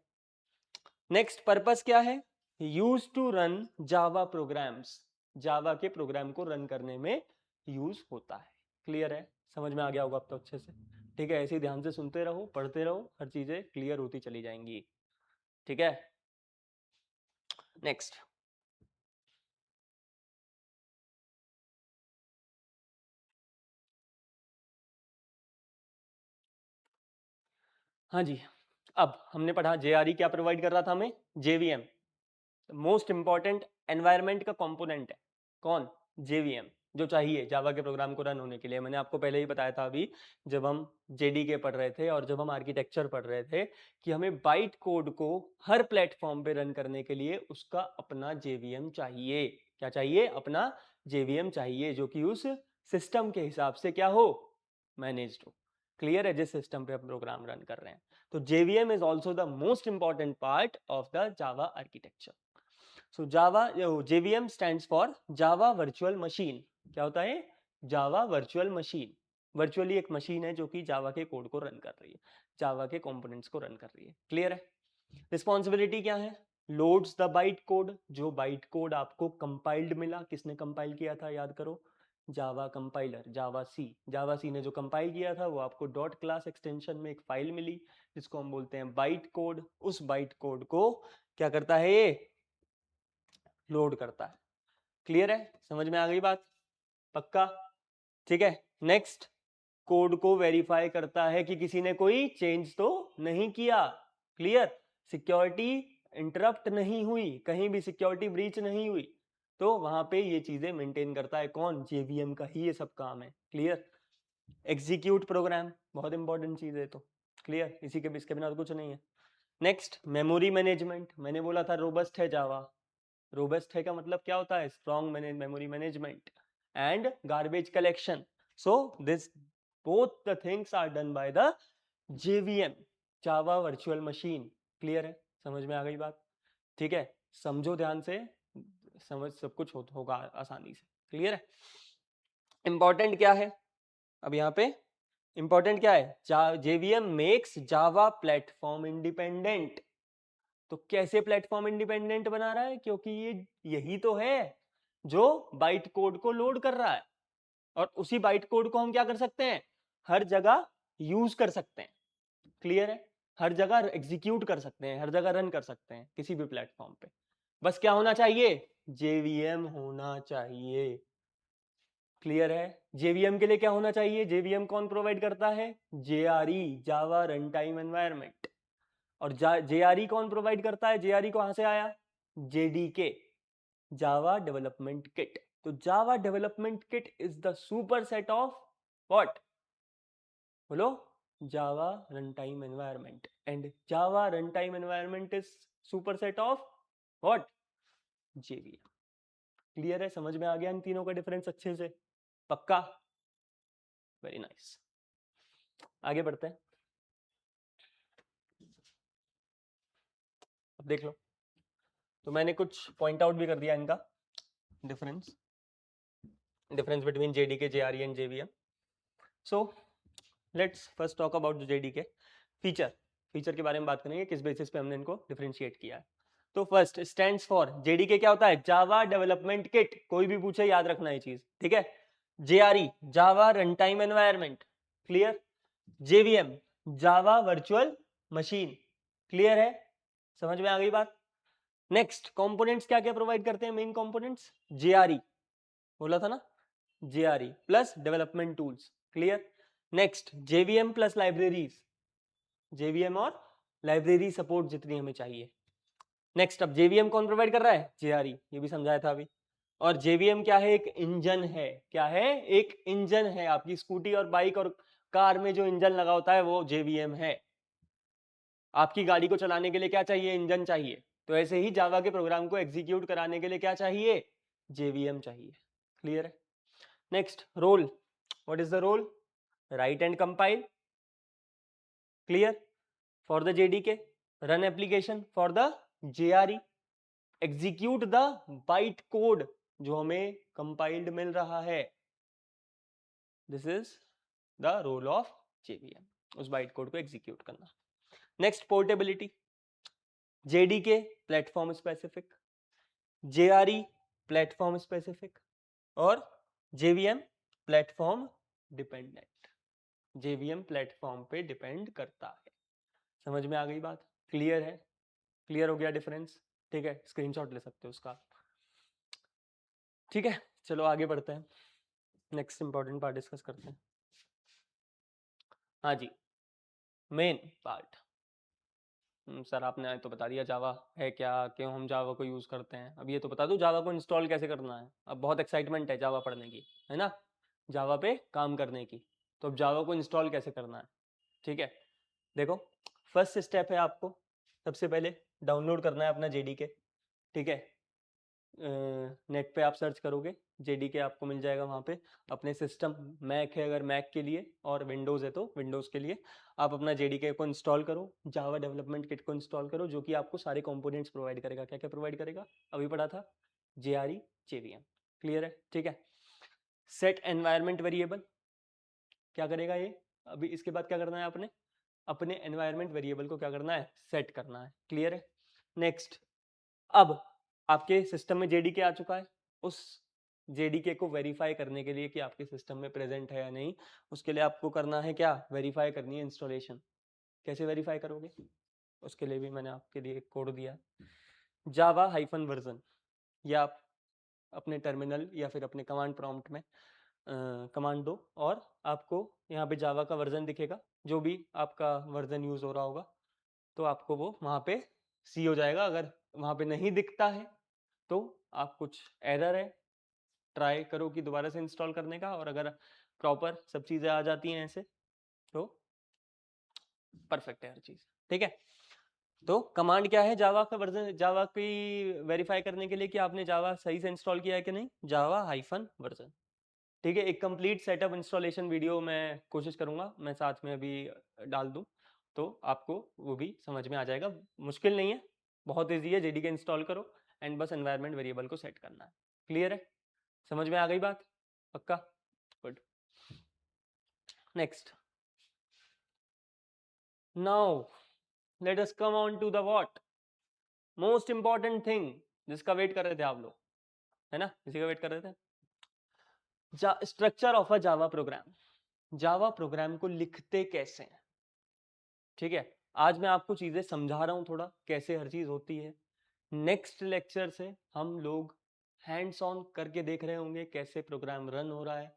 नेक्स्ट पर्पस क्या है? Use to run Java programs. Java के प्रोग्राम को रन करने में यूज होता है। क्लियर है? समझ में आ गया होगा अब तो अच्छे से। ठीक है, ऐसे ही ध्यान से सुनते रहो, पढ़ते रहो, हर चीजें क्लियर होती चली जाएंगी। ठीक है। नेक्स्ट हाँ जी, अब हमने पढ़ा JRE क्या प्रोवाइड कर रहा था हमें? JVM। मोस्ट इंपॉर्टेंट एनवायरमेंट का कंपोनेंट है कौन? JVM, जो चाहिए जावा के प्रोग्राम को रन होने के लिए। मैंने आपको पहले ही बताया था अभी जब हम JDK पढ़ रहे थे और जब हम आर्किटेक्चर पढ़ रहे थे कि हमें बाइट कोड को हर प्लेटफॉर्म पे रन करने के लिए उसका अपना JVM चाहिए। क्या चाहिए? अपना JVM चाहिए, जो कि उस सिस्टम के हिसाब से क्या हो? मैनेज्ड हो। क्लियर है, जिस सिस्टम पे आप प्रोग्राम रन कर रहे हैं। तो JVM is also the most important part of the Java architecture. So Java JVM stands for Java virtual machine. क्या होता है? जावा वर्चुअल मशीन। वर्चुअली एक मशीन है जो कि जावा के कोड को रन कर रही है, जावा के कंपोनेंट्स को रन कर रही है। क्लियर है? रिस्पॉन्सिबिलिटी क्या है? Loads the byte code. जो बाइट कोड आपको कंपाइल्ड मिला, किसने कंपाइल किया था? याद करो, जावा कंपाइलर, जावा सी ने जो कंपाइल किया था वो आपको डॉट क्लास एक्सटेंशन में एक फाइल मिली जिसको हम बोलते हैं बाइट कोड। उस बाइट कोड को क्या करता है? ये लोड करता है। क्लियर है? समझ में आ गई बात? पक्का? ठीक है। नेक्स्ट, कोड को वेरीफाई करता है कि किसी ने कोई चेंज तो नहीं किया। क्लियर? सिक्योरिटी इंटरप्ट नहीं हुई, कहीं भी सिक्योरिटी ब्रीच नहीं हुई, तो वहां पे ये चीजें मेंटेन करता है। कौन? JVM का ही ये सब काम है। क्लियर? एग्जीक्यूट प्रोग्राम, बहुत इंपॉर्टेंट चीज है तो। क्लियर? इसी के इसके बिना तो कुछ नहीं है। Next, memory management. मैंने बोला था रोबस्ट है जावा। रोबस्ट है का मतलब क्या होता है? Strong memory management and garbage collection. So this both the things are done by the JVM, Java virtual machine. Clear है? समझ में आ गई बात? ठीक है, समझो ध्यान से, समझ सब कुछ होगा आसानी से। क्लियर है? इंपॉर्टेंट क्या है अब यहाँ पे? इंपॉर्टेंट क्या है? JVM makes Java platform independent. तो कैसे प्लेटफॉर्म इंडिपेंडेंट बना रहा है? क्योंकि ये यही तो है जो बाइट कोड को लोड कर रहा है, और उसी बाइट कोड को हम क्या कर सकते हैं? हर जगह यूज कर सकते हैं। क्लियर है? हर जगह एग्जीक्यूट कर सकते हैं, हर जगह रन कर सकते हैं किसी भी प्लेटफॉर्म पे। बस क्या होना चाहिए? JVM होना चाहिए। क्लियर है? JVM के लिए क्या होना चाहिए? JVM कौन प्रोवाइड करता है? JRE, Java run time environment. और JRE कौन प्रोवाइड करता है? JRE कहां से आया? JDK, Java development kit. तो Java development kit is the super set of what? बोलो। Java run time environment, and Java run time environment is super set of what? JVM। Clear है? समझ में आ गया इन तीनों का डिफरेंस अच्छे से? पक्का? Very nice. आगे बढ़ते हैं। अब देख लो, तो मैंने कुछ पॉइंट आउट भी कर दिया इनका difference between JDK, JRE and JVM। So let's first talk about JDK feature. Feature के बारे में बात करेंगे, किस बेसिस पे हमने इनको डिफरेंशिएट किया है। तो फर्स्ट स्टैंड्स फॉर, JDK क्या होता है? Java development kit. कोई भी पूछे याद रखना ये चीज, ठीक है? JRE, Java run time environment. Clear? JVM, Java virtual machine. Clear है? समझ में आ गई बात? नेक्स्ट, कंपोनेंट्स क्या क्या प्रोवाइड करते हैं? मेन कंपोनेंट्स JRE, बोला था ना, JRE plus development tools. Clear? Next, JVM plus libraries, JVM और लाइब्रेरी सपोर्ट जितनी हमें चाहिए। नेक्स्ट, अब JVM कौन प्रोवाइड कर रहा है? JRE, ये भी समझाया था अभी। और JVM क्या है? एक इंजन है। क्या है? एक इंजन है। आपकी स्कूटी और बाइक और कार में जो इंजन लगा होता है वो JVM है। आपकी गाड़ी को चलाने के लिए क्या चाहिए? इंजन चाहिए। तो ऐसे ही जावा के प्रोग्राम को एग्जीक्यूट कराने के लिए क्या चाहिए? JVM चाहिए। क्लियर है? Next, role. What is the role? Write and compile. Clear? For the JDK, run application for the JRE, execute the byte code जो हमें कंपाइल्ड मिल रहा है। This is the role of JVM, उस byte code को execute करना। Next, portability. JDK platform specific, JRE platform specific, और JVM platform dependent. JVM platform पे डिपेंड करता है। समझ में आ गई बात? क्लियर है? क्लियर हो गया डिफरेंस? ठीक है, स्क्रीनशॉट ले सकते हो उसका। ठीक है, चलो आगे बढ़ते हैं, नेक्स्ट इंपॉर्टेंट पार्ट डिस्कस करते हैं। हाँ जी, मेन पार्ट। सर आपने तो बता दिया जावा है क्या, क्यों हम जावा को यूज़ करते हैं। अब ये तो बता दो जावा को इंस्टॉल कैसे करना है। अब बहुत एक्साइटमेंट है जावा पढ़ने की, है ना, जावा पे काम करने की। तो अब जावा को इंस्टॉल कैसे करना है? ठीक है, देखो, फर्स्ट स्टेप है आपको सबसे पहले डाउनलोड करना है अपना JDK। ठीक है, नेट पे आप सर्च करोगे JDK आपको मिल जाएगा वहाँ पे। अपने सिस्टम मैक है अगर मैक के लिए, और विंडोज़ है तो विंडोज़ के लिए आप अपना JDK को इंस्टॉल करो, जावा डेवलपमेंट किट को इंस्टॉल करो, जो कि आपको सारे कंपोनेंट्स प्रोवाइड करेगा। क्या क्या प्रोवाइड करेगा? अभी पढ़ा था, JRE JVM। क्लियर है? ठीक है। सेट एनवायरमेंट वेरिएबल क्या करेगा ये? अभी इसके बाद क्या करना है आपने? अपने एनवायरमेंट वेरिएबल को क्या करना है? सेट करना है। क्लियर है? नेक्स्ट, अब आपके सिस्टम में JDK आ चुका है। उस JDK को वेरीफाई करने के लिए कि आपके सिस्टम में प्रेजेंट है या नहीं, उसके लिए आपको करना है क्या? वेरीफाई करनी है इंस्टॉलेशन। कैसे वेरीफाई करोगे? उसके लिए भी मैंने आपके लिए एक कोड दिया है, जावा हाइफन वर्जन। या आप अपने टर्मिनल या फिर अपने कमांड प्रॉम्प्ट में कमांड दो और आपको यहाँ पे जावा का वर्जन दिखेगा, जो भी आपका वर्जन यूज हो रहा होगा, तो आपको वो वहाँ पे सी हो जाएगा। अगर वहाँ पे नहीं दिखता है तो आप कुछ एरर है, ट्राई करो कि दोबारा से इंस्टॉल करने का, और अगर प्रॉपर सब चीज़ें आ जाती हैं ऐसे तो परफेक्ट है हर चीज़। ठीक है। तो कमांड क्या है जावा का वर्जन, जावा की वेरीफाई करने के लिए कि आपने जावा सही से इंस्टॉल किया है कि नहीं, जावा हाइफन वर्जन। ठीक है। एक कंप्लीट सेटअप इंस्टॉलेशन वीडियो मैं कोशिश करूंगा मैं साथ में अभी डाल दूं, तो आपको वो भी समझ में आ जाएगा। मुश्किल नहीं है, बहुत ईजी है। JDK इंस्टॉल करो एंड बस एनवायरनमेंट वेरिएबल को सेट करना है। क्लियर है? समझ में आ गई बात? पक्का? Good. Next, now let us come on to the what most important thing, जिसका वेट कर रहे थे आप लोग, है ना? इसी का वेट कर रहे थे। Structure of a Java program. Java program को लिखते कैसे हैं? ठीक है। आज मैं आपको चीजें समझा रहा हूं थोड़ा कैसे हर चीज होती है। नेक्स्ट लेक्चर से हम लोग हैंड्स ऑन करके देख रहे होंगे कैसे प्रोग्राम रन हो रहा है।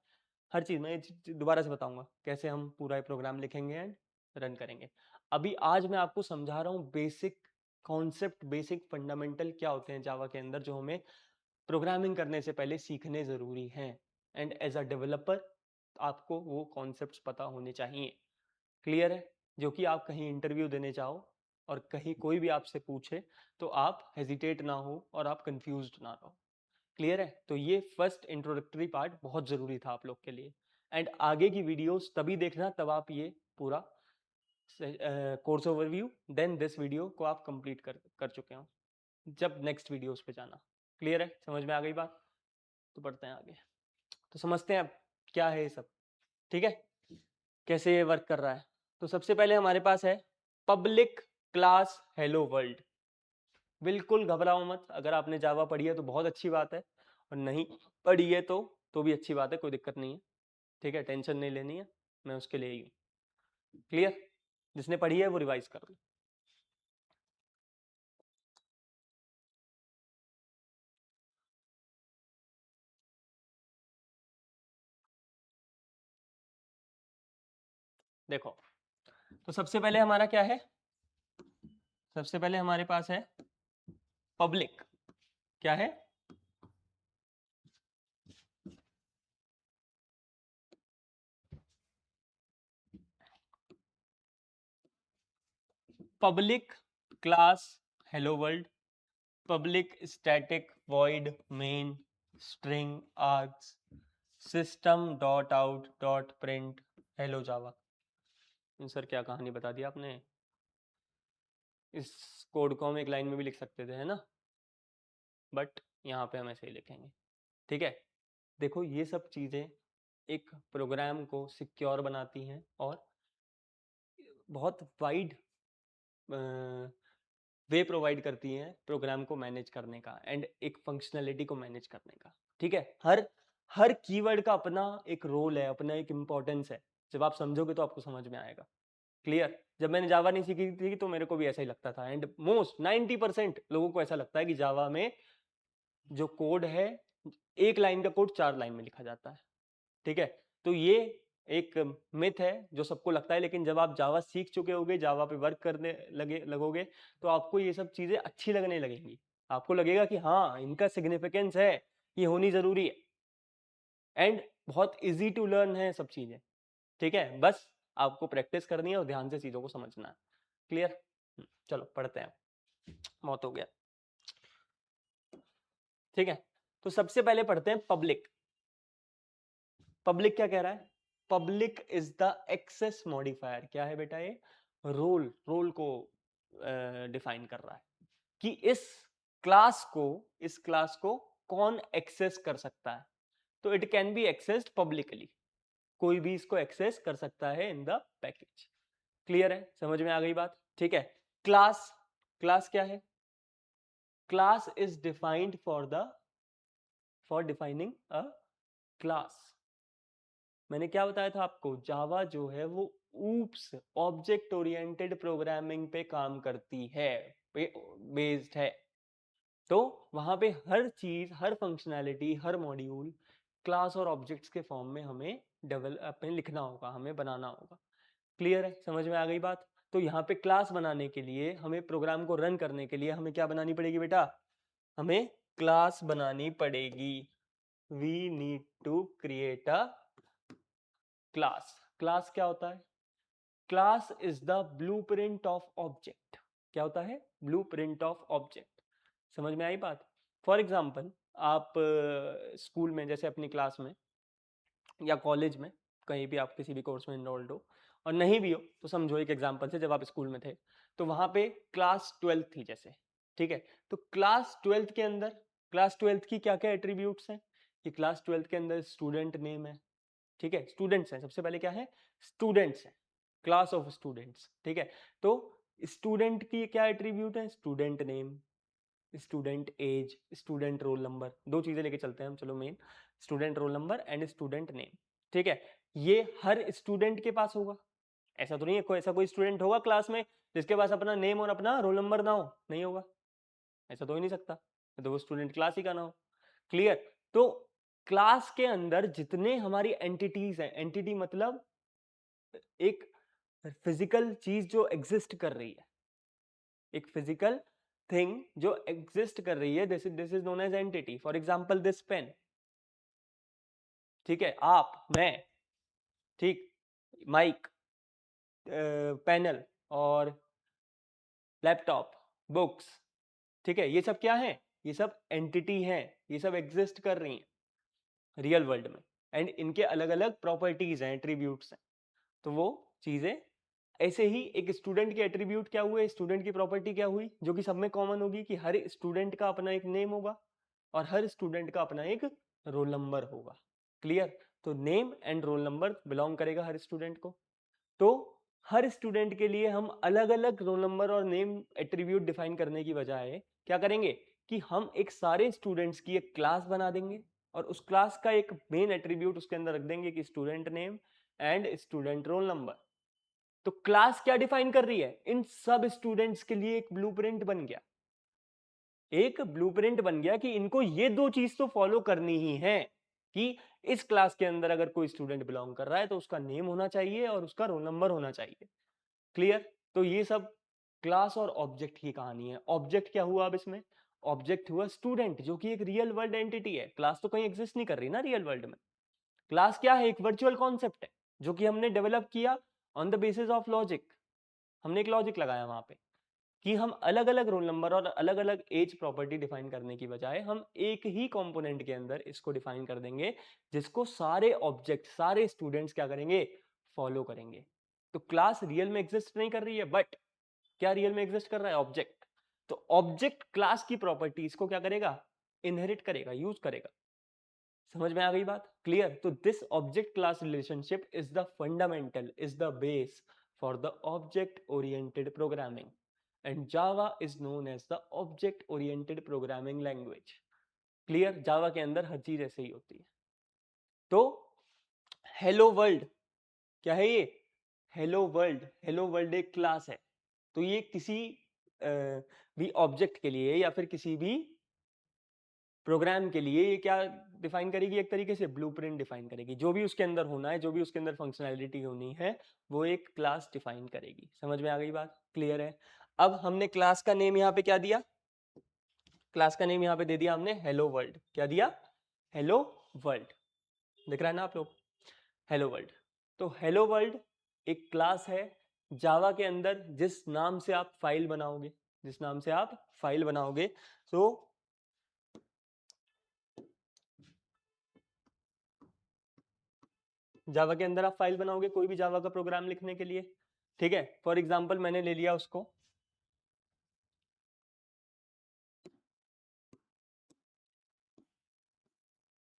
हर चीज मैं दोबारा से बताऊंगा कैसे हम पूरा प्रोग्राम लिखेंगे एंड रन करेंगे। अभी आज मैं आपको समझा रहा हूँ बेसिक कॉन्सेप्ट, बेसिक फंडामेंटल क्या होते हैं जावा के अंदर, जो हमें प्रोग्रामिंग करने से पहले सीखने जरूरी हैं। एंड एज अ डेवलपर आपको वो कॉन्सेप्ट्स पता होने चाहिए। क्लियर है? जो कि आप कहीं इंटरव्यू देने जाओ और कहीं कोई भी आपसे पूछे तो आप हेजिटेट ना हो और आप कंफ्यूज्ड ना रहो। क्लियर है? तो ये फर्स्ट इंट्रोडक्टरी पार्ट बहुत जरूरी था आप लोग के लिए। एंड आगे की वीडियोस तभी देखना तब आप ये पूरा course overview then this video को आप कंप्लीट कर चुके हो, जब नेक्स्ट वीडियोस पे जाना। क्लियर है? समझ में आ गई बात? तो बढ़ते हैं आगे, तो समझते हैं अब क्या है ये सब। ठीक है, कैसे ये वर्क कर रहा है। तो सबसे पहले हमारे पास है पब्लिक क्लास हेलो वर्ल्ड। बिल्कुल घबराओ मत, अगर आपने जावा पढ़ी है तो बहुत अच्छी बात है, और नहीं पढ़ी है तो भी अच्छी बात है, कोई दिक्कत नहीं है। ठीक है, टेंशन नहीं लेनी है, मैं उसके लिए ही हूँ। क्लियर? जिसने पढ़ी है वो रिवाइज कर लो। देखो, तो सबसे पहले हमारा क्या है? सबसे पहले हमारे पास है पब्लिक। क्या है? Public class hello world, public static void main string args system dot out dot print hello Java. Sir क्या कहानी बता दी आपने, इस कोड को हम एक लाइन में भी लिख सकते थे, है ना? बट यहाँ पे हम ऐसे ही लिखेंगे। ठीक है। देखो, ये सब चीज़ें एक प्रोग्राम को सिक्योर बनाती हैं और बहुत वाइड वे प्रोवाइड करती हैं प्रोग्राम को मैनेज करने का एंड एक फंक्शनैलिटी को मैनेज करने का। ठीक है। हर हर कीवर्ड का अपना एक रोल है, अपना एक इम्पोर्टेंस है। जब आप समझोगे तो आपको समझ में आएगा। क्लियर? जब मैंने जावा नहीं सीखी थी तो मेरे को भी ऐसा ही लगता था, एंड मोस्ट 90% लोगों को ऐसा लगता है कि जावा में जो कोड है, एक लाइन का कोड 4 लाइन में लिखा जाता है। ठीक है। तो ये एक मिथ है जो सबको लगता है, लेकिन जब आप जावा सीख चुके होगे, जावा पे वर्क करने लगोगे, तो आपको ये सब चीजें अच्छी लगने लगेंगी। आपको लगेगा कि हाँ, इनका सिग्निफिकेंस है, ये होनी जरूरी है, एंड बहुत इजी टू लर्न है सब चीजें। ठीक है, बस आपको प्रैक्टिस करनी है और ध्यान से चीजों को समझना है। क्लियर? चलो पढ़ते हैं। बहुत हो गया। ठीक है, तो सबसे पहले पढ़ते हैं पब्लिक। पब्लिक क्या कह रहा है? Public is the access modifier. क्या है बेटा ये? रोल को डिफाइन कर रहा है कि इस क्लास को कौन एक्सेस कर सकता है। तो it can be accessed publicly, कोई भी इसको एक्सेस कर सकता है इन द पैकेज। क्लियर है? समझ में आ गई बात? ठीक है। क्लास, क्लास क्या है? Class is defined for defining a class. मैंने क्या बताया था आपको? जावा जो है वो ऊप्स ऑब्जेक्ट ओरिएंटेड प्रोग्रामिंग पे काम करती है, बेस्ड है। तो वहां पे हर चीज, हर फंक्शनैलिटी, हर मॉड्यूल क्लास और ऑब्जेक्ट्स के फॉर्म में हमें डेवलप लिखना होगा, हमें बनाना होगा। क्लियर है? समझ में आ गई बात? तो यहाँ पे क्लास बनाने के लिए, हमें प्रोग्राम को रन करने के लिए हमें क्या बनानी पड़ेगी बेटा? हमें क्लास बनानी पड़ेगी। We need to create a class. Class क्या होता है? Class is the blueprint of object. क्या होता है? Blueprint of object. समझ में आई बात? फॉर एग्जाम्पल, आप स्कूल में, जैसे अपनी क्लास में या कॉलेज में, कहीं भी आप किसी भी कोर्स में इनरोल्ड हो, और नहीं भी हो तो समझो एक एग्जाम्पल से, जब आप स्कूल में थे तो वहां पे क्लास 12 थी जैसे, ठीक है? तो क्लास 12 के अंदर, क्लास 12 की क्या क्या एट्रीब्यूट्स हैं? कि क्लास 12 के अंदर स्टूडेंट नेम है, ठीक है? स्टूडेंट्स हैं, सबसे पहले क्या है? स्टूडेंट्स हैं, क्लास ऑफ स्टूडेंट्स, ठीक है? तो स्टूडेंट की क्या एट्रीब्यूट है? Student name, student age, student roll number. दो चीजें लेके चलते हैं हम, चलो main, student roll number and student name, ठीक है? ये हर स्टूडेंट के पास होगा। ऐसा तो नहीं है कोई, ऐसा कोई स्टूडेंट होगा क्लास में जिसके पास अपना नेम और अपना रोल नंबर ना हो? नहीं होगा, ऐसा तो हो ही नहीं सकता, तो वो स्टूडेंट क्लास ही का ना हो। क्लियर? तो क्लास के अंदर जितने हमारी एंटिटीज हैं, एंटिटी मतलब एक फिजिकल चीज जो एग्जिस्ट कर रही है, एक फिजिकल थिंग जो एग्जिस्ट कर रही है, this is known as entity. For example this pen, ठीक है? आप, मैं, ठीक, माइक, पैनल और लैपटॉप, बुक्स, ठीक है? ये सब क्या है? ये सब एंटिटी हैं, ये सब एग्जिस्ट कर रही हैं रियल वर्ल्ड में, एंड इनके अलग अलग प्रॉपर्टीज हैं, एट्रीब्यूट्स हैं। तो वो चीजें, ऐसे ही एक स्टूडेंट के एट्रीब्यूट क्या हुए, स्टूडेंट की प्रॉपर्टी क्या हुई, जो कि सब में कॉमन होगी, कि हर स्टूडेंट का अपना एक नेम होगा और हर स्टूडेंट का अपना एक रोल नंबर होगा। क्लियर? तो name and roll number belong करेगा हर स्टूडेंट को। तो हर स्टूडेंट के लिए हम अलग अलग रोल नंबर और नेम एट्रीब्यूट डिफाइन करने की बजाय क्या करेंगे कि हम एक सारे स्टूडेंट्स की एक क्लास बना देंगे और उस क्लास का एक मेन एट्रीब्यूट उसके अंदर रख देंगे कि student name and student roll number. तो क्लास क्या डिफाइन कर रही है? इन सब स्टूडेंट्स के लिए एक ब्लूप्रिंट बन गया, एक ब्लूप्रिंट बन गया कि इनको ये दो चीज तो फॉलो करनी ही है, कि इस क्लास के अंदर अगर कोई स्टूडेंट बिलोंग कर रहा है तो उसका नेम होना चाहिए और उसका रोल नंबर होना चाहिए। क्लियर? तो ये सब क्लास और ऑब्जेक्ट की कहानी है। ऑब्जेक्ट क्या हुआ अब इसमें? ऑब्जेक्ट हुआ स्टूडेंट, जो कि एक रियल वर्ल्ड एंटिटी है। क्लास तो कहीं एग्जिस्ट नहीं कर रही ना रियल वर्ल्ड में। क्लास क्या है? एक वर्चुअल कॉन्सेप्ट है जो कि हमने डेवलप किया on the basis of logic. हमने एक लॉजिक लगाया वहां पे कि हम अलग अलग रोल नंबर और अलग अलग एज प्रॉपर्टी डिफाइन करने की बजाय हम एक ही कंपोनेंट के अंदर इसको डिफाइन कर देंगे, जिसको सारे ऑब्जेक्ट, सारे स्टूडेंट्स क्या करेंगे? फॉलो करेंगे। तो क्लास रियल में एग्जिस्ट नहीं कर रही है, बट क्या रियल में एग्जिस्ट कर रहा है? ऑब्जेक्ट। तो ऑब्जेक्ट क्लास की प्रॉपर्टीज को क्या करेगा? इनहेरिट करेगा, यूज करेगा। समझ में आ गई बात? क्लियर? तो this object class relationship is the fundamental, is the base for the object oriented programming, and Java is known as the object oriented programming language. Clear? Java के अंदर हर चीज ऐसे ही होती है। तो हेलो वर्ल्ड क्या है? ये हेलो वर्ल्ड, हेलो वर्ल्ड एक क्लास है। तो ये किसी भी ऑब्जेक्ट के लिए या फिर किसी भी प्रोग्राम के लिए ये क्या डिफाइन करेगी? एक तरीके से ब्लूप्रिंट डिफाइन करेगी। जो भी उसके अंदर होना है, जो भी उसके अंदर फंक्शनैलिटी होनी है, वो एक क्लास डिफाइन करेगी। समझ में आ गई बात? क्लियर है? अब हमने क्लास का नेम यहाँ पे क्या दिया? क्लास का नेम यहाँ पे दे दिया हमने हेलो वर्ल्ड। क्या दिया? Hello world. दिख रहा है ना आप लोग? Hello world. तो हेलो वर्ल्ड एक क्लास है जावा के अंदर। जिस नाम से आप फाइल बनाओगे, जिस नाम से आप फाइल बनाओगे, तो जावा के अंदर आप फाइल बनाओगे कोई भी जावा का प्रोग्राम लिखने के लिए, ठीक है। फॉर एग्जाम्पल मैंने ले लिया उसको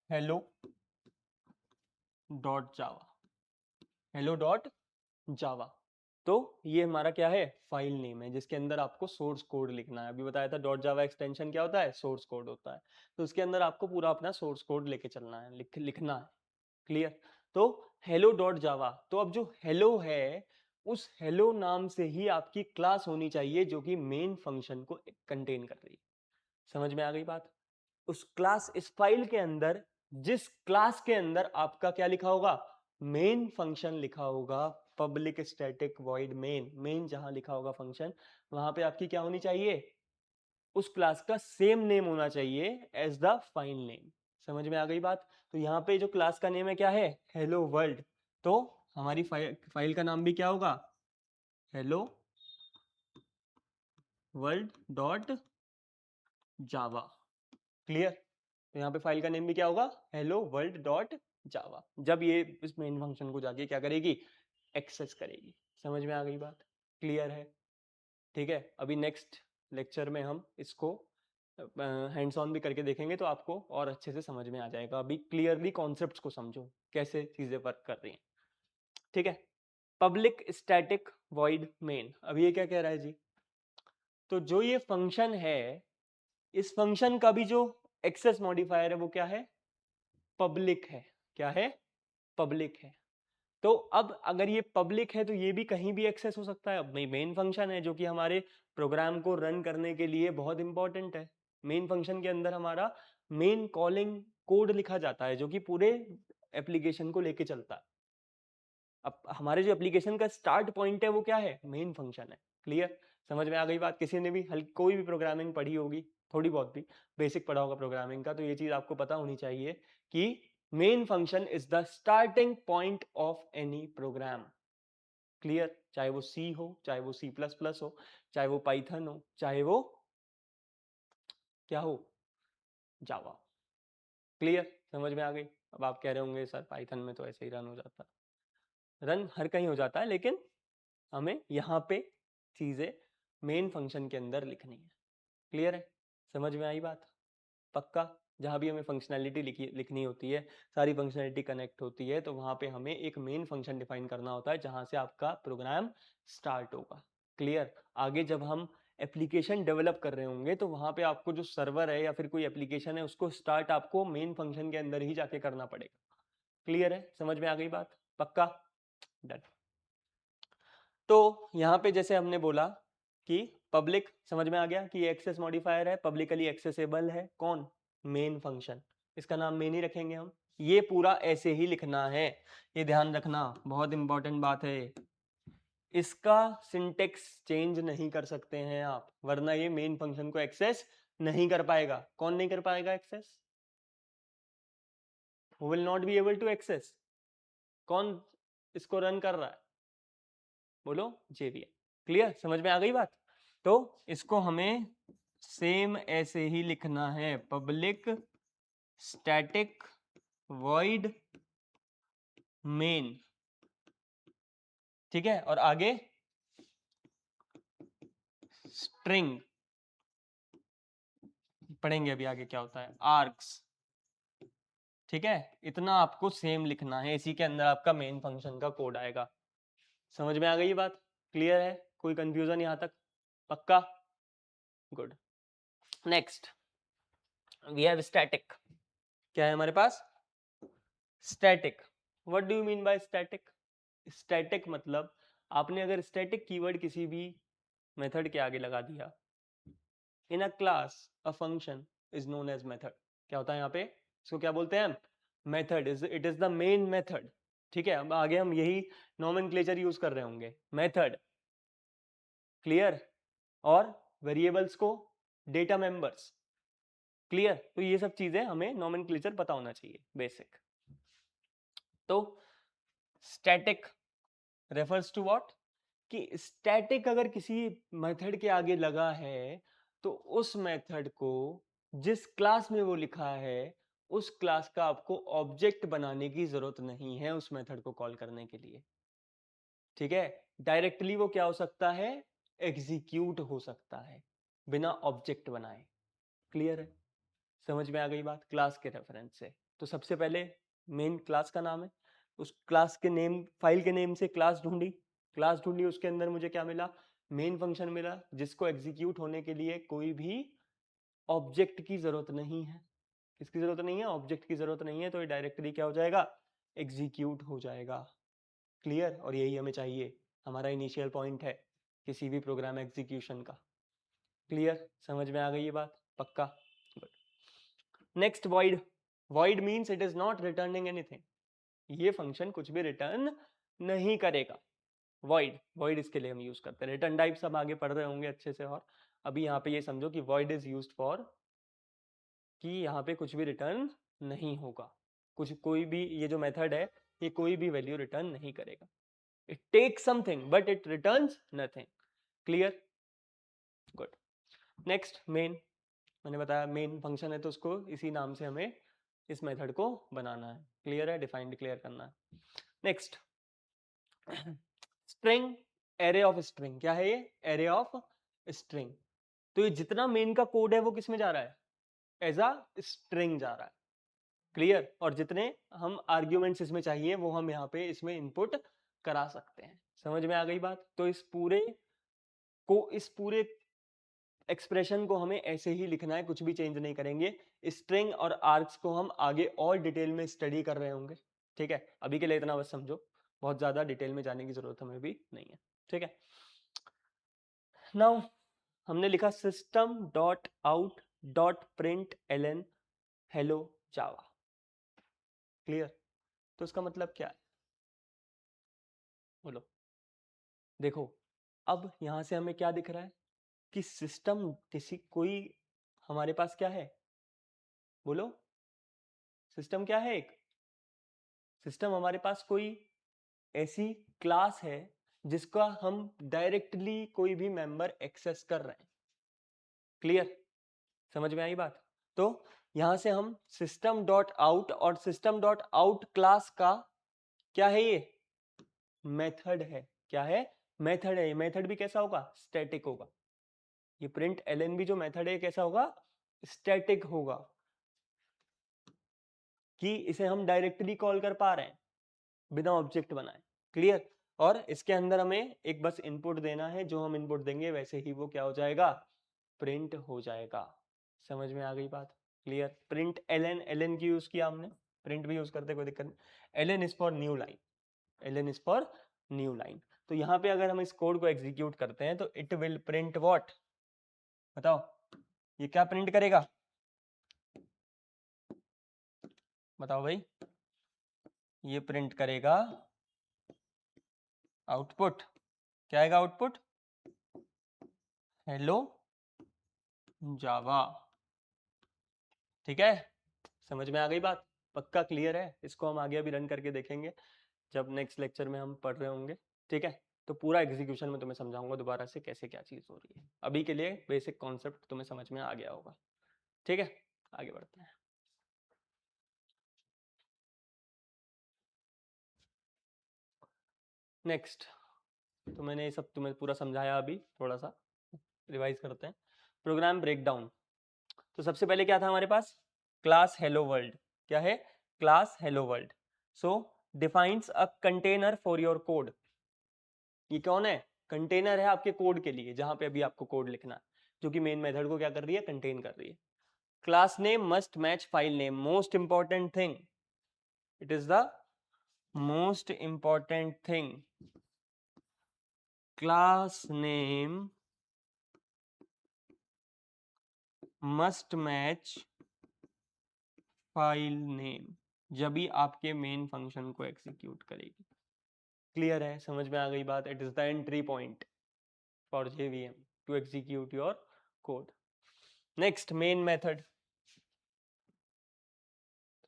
hello डॉट जावा, hello डॉट जावा। तो ये हमारा क्या है, फाइल नेम है जिसके अंदर आपको सोर्स कोड लिखना है। अभी बताया था डॉट जावा एक्सटेंशन क्या होता है, सोर्स कोड होता है। तो उसके अंदर आपको पूरा अपना सोर्स कोड लेके चलना है, लिखना है। क्लियर। तो हेलो डॉट जावा, तो अब जो हेलो है उस हेलो नाम से ही आपकी क्लास होनी चाहिए जो कि मेन फंक्शन को कंटेन कर रही है। समझ में आ गई बात। उस क्लास, इस फाइल के अंदर जिस क्लास के अंदर आपका क्या लिखा होगा, मेन फंक्शन लिखा होगा, public static void main, main जहां लिखा होगा फंक्शन, वहां पे आपकी क्या होनी चाहिए, उस क्लास का सेम नेम होना चाहिए एज द फाइल नेम। समझ में आ गई बात। तो यहाँ पे जो क्लास का नेम है क्या है, हेलो वर्ल्ड। तो हमारी फाइल का नाम भी क्या होगा, hello world dot Java. Clear. तो यहाँ पे फाइल का नेम भी क्या होगा, हेलो वर्ल्ड डॉट जावा। जब ये इस मेन फंक्शन को जाके क्या करेगी, एक्सेस करेगी। समझ में आ गई बात, क्लियर है। ठीक है, अभी नेक्स्ट लेक्चर में हम इसको हैंड्स ऑन भी करके देखेंगे तो आपको और अच्छे से समझ में आ जाएगा। अभी क्लियरली कॉन्सेप्ट्स को समझो कैसे चीजें वर्क कर रही हैं। ठीक है, पब्लिक स्टैटिक वॉइड मेन, अब ये क्या कह रहा है जी, तो जो ये फंक्शन है, इस फंक्शन का भी जो एक्सेस मॉडिफायर है वो क्या है, पब्लिक है। क्या है, पब्लिक है। तो अब अगर ये पब्लिक है तो ये भी कहीं भी एक्सेस हो सकता है। अब मेन फंक्शन है जो कि हमारे प्रोग्राम को रन करने के लिए बहुत इंपॉर्टेंट है। मेन फंक्शन के अंदर हमारा मेन कॉलिंग कोड लिखा जाता है जो कि पूरे एप्लीकेशन को लेके चलता है। अब हमारे जो एप्लीकेशन का स्टार्ट पॉइंट है वो क्या है, मेन फंक्शन है। क्लियर, समझ में आ गई बात। किसी ने भी कोई भी प्रोग्रामिंग पढ़ी होगी, थोड़ी बहुत भी बेसिक पढ़ा होगा प्रोग्रामिंग का, तो ये चीज आपको पता होनी चाहिए कि main function is the starting point of any program. Clear, चाहे वो सी हो, चाहे वो सी प्लस प्लस हो, चाहे वो पाइथन हो, चाहे वो क्या हो, जावा। क्लियर, समझ में आ गई। अब आप कह रहे होंगे सर पाइथन में तो ऐसे ही रन हो जाता है। रन हर कहीं हो जाता है, लेकिन हमें यहाँ पे चीजें मेन फंक्शन के अंदर लिखनी है। क्लियर है, समझ में आई बात। पक्का। जहाँ भी हमें फंक्शनैलिटी लिखनी होती है, सारी फंक्शनैलिटी कनेक्ट होती है, तो वहाँ पे हमें एक मेन फंक्शन डिफाइन करना होता है जहाँ से आपका प्रोग्राम स्टार्ट होगा। क्लियर। आगे जब हम एप्लीकेशन डेवलप कर रहे होंगे तो वहाँ पे आपको जो सर्वर है या फिर कोई एप्लीकेशन है उसको स्टार्ट आपको मेन फंक्शन के अंदर ही जाके करना पड़ेगा। क्लियर है, समझ में आ गई बात। पक्का, डन। तो यहाँ पे जैसे हमने बोला कि पब्लिक, समझ में आ गया कि ये एक्सेस मॉडिफायर है, पब्लिकली एक्सेसिबल है। कौन, मेन फंक्शन। इसका नाम मेन ही रखेंगे हम। ये पूरा ऐसे ही लिखना है, ये ध्यान रखना, बहुत इंपॉर्टेंट बात है। इसका सिंटेक्स चेंज नहीं कर सकते हैं आप, वरना ये मेन फंक्शन को एक्सेस नहीं कर पाएगा। कौन नहीं कर पाएगा access, who will not be able to access। कौन इसको रन कर रहा है, बोलो, JVM। क्लियर, समझ में आ गई बात। तो इसको हमें सेम ऐसे ही लिखना है, पब्लिक स्टैटिक वॉइड मेन। ठीक है, और आगे स्ट्रिंग, पढ़ेंगे अभी आगे क्या होता है, आर्क्स। ठीक है, इतना आपको सेम लिखना है, इसी के अंदर आपका मेन फंक्शन का कोड आएगा। समझ में आ गई ये बात, क्लियर है, कोई कंफ्यूजन यहां तक। पक्का, good. Next we have static. क्या है हमारे पास, static. What do you mean by static. Static मतलब आपने अगर स्टैटिक कीवर्ड किसी भी मेथड के आगे लगा दिया, in a class a function is known as method. क्या होता है यहाँ पे, इसको क्या बोलते हैं हम, method. It is the main method. ठीक है, अब आगे हम यही नोमेनक्लेचर यूज कर रहे होंगे, मेथड। क्लियर, और वेरिएबल्स को डेटा मेंबर्स। क्लियर, तो ये सब चीजें हमें नोमेनक्लेचर पता होना चाहिए, बेसिक। तो स्टैटिक रेफर्स टू व्हाट, कि स्टैटिक अगर किसी मेथड के आगे लगा है तो उस मेथड को जिस क्लास में वो लिखा है उस क्लास का आपको ऑब्जेक्ट बनाने की जरूरत नहीं है उस मेथड को कॉल करने के लिए, ठीक है। डायरेक्टली वो क्या हो सकता है, एग्जीक्यूट हो सकता है बिना ऑब्जेक्ट बनाए। क्लियर है, समझ में आ गई बात क्लास के रेफरेंस से। तो सबसे पहले मेन क्लास का नाम है, उस क्लास के नेम, फाइल के नेम से क्लास ढूंढी, उसके अंदर मुझे क्या मिला, मेन फंक्शन मिला, जिसको एग्जीक्यूट होने के लिए कोई भी ऑब्जेक्ट की जरूरत नहीं है। किसकी जरूरत नहीं है, ऑब्जेक्ट की जरूरत नहीं है, तो ये डायरेक्टली क्या हो जाएगा, एग्जीक्यूट हो जाएगा। क्लियर, और यही हमें चाहिए, हमारा इनिशियल पॉइंट है किसी भी प्रोग्राम एग्जीक्यूशन का। क्लियर, समझ में आ गई ये बात, पक्का। Next void, void means it is not returning anything, ये फंक्शन कुछ भी रिटर्न नहीं करेगा। void इसके लिए हम यूज करते हैं, रिटर्न टाइप सब आगे पढ़ रहे होंगे अच्छे से। और अभी यहाँ पे ये समझो कि void इज यूज्ड फॉर कि यहाँ पे कुछ भी रिटर्न नहीं होगा, कुछ कोई भी, ये जो मेथड है ये कोई भी वैल्यू रिटर्न नहीं करेगा। It takes something but it returns nothing. Clear, good. Next main, मैंने बताया मेन फंक्शन है तो उसको इसी नाम से हमें इस मेथड को बनाना है। क्लियर है, डिफाइन डिक्लेयर करना है। Next string, array of string, क्या है ये, एरे ऑफ स्ट्रिंग। तो ये जितना मेन का कोड है वो किस में जा रहा है, एज अ स्ट्रिंग जा रहा है। क्लियर, और जितने हम आर्ग्यूमेंट्स इसमें चाहिए वो हम यहाँ पे इसमें इनपुट करा सकते हैं। समझ में आ गई बात। तो इस पूरे एक्सप्रेशन को हमें ऐसे ही लिखना है, कुछ भी चेंज नहीं करेंगे। स्ट्रिंग और आर्क्स को हम आगे और डिटेल में स्टडी कर रहे होंगे, ठीक है। अभी के लिए इतना बस समझो, बहुत ज्यादा डिटेल में जाने की जरूरत हमें भी नहीं है, ठीक है। नाउ हमने लिखा system dot out dot print ln hello Java. Clear, तो इसका मतलब क्या है, बोलो। देखो, अब यहां से हमें क्या दिख रहा है कि सिस्टम किसी कोई हमारे पास क्या है, बोलो। सिस्टम क्या है, एक सिस्टम हमारे पास कोई ऐसी क्लास है जिसका हम डायरेक्टली कोई भी मेंबर एक्सेस कर रहे हैं। क्लियर, समझ में आई बात। तो यहां से हम सिस्टम डॉट आउट, और सिस्टम डॉट आउट क्लास का क्या है, ये मेथड है। क्या है, मेथड है। ये मेथड भी कैसा होगा, स्टैटिक होगा। ये प्रिंट एलएन भी जो मेथड है कैसा होगा, स्टैटिक होगा, कि इसे हम डायरेक्टली कॉल कर पा रहे हैं बिना ऑब्जेक्ट बनाए। क्लियर, और इसके अंदर हमें एक बस इनपुट देना है, जो हम इनपुट देंगे वैसे ही वो क्या हो जाएगा, प्रिंट हो जाएगा। समझ में आ गई बात। क्लियर, प्रिंट एलएन, एलएन की यूज किया हमने, प्रिंट भी यूज करते कोई दिक्कत नहीं। Ln is for new line, ln is for new line. तो यहाँ पे अगर हम इस कोड को एग्जीक्यूट करते हैं तो इट विल प्रिंट व्हाट, बताओ, ये क्या प्रिंट करेगा, बताओ भाई। ये प्रिंट करेगा आउटपुट, क्या आएगा आउटपुट, हेलो जावा। ठीक है, समझ में आ गई बात, पक्का क्लियर है। इसको हम आगे अभी रन करके देखेंगे जब नेक्स्ट लेक्चर में हम पढ़ रहे होंगे, ठीक है। तो पूरा एग्जीक्यूशन में तुम्हें समझाऊंगा दोबारा से कैसे क्या चीज हो रही है। अभी के लिए बेसिक कॉन्सेप्ट तुम्हें समझ में आ गया होगा, ठीक है। आगे बढ़ते हैं। नेक्स्ट, तो मैंने ये सब तुम्हें पूरा समझाया, अभी थोड़ा सा रिवाइज करते हैं। Program breakdown. तो सबसे पहले क्या था हमारे पास, क्लास हेलो वर्ल्ड। क्या है, class hello world. So defines a container for your code. ये कौन है, कंटेनर है आपके कोड के लिए, जहां पे अभी आपको कोड लिखना है, जो कि मेन मेथड को क्या कर रही है, कंटेन कर रही है। Class name must match file name, most important thing, it is the most important thing. Class name must match file name, जब भी आपके मेन फंक्शन को एग्जीक्यूट करेगी। क्लियर है, समझ में आ गई बात। It is the entry point for JVM to execute your code. Next, main method,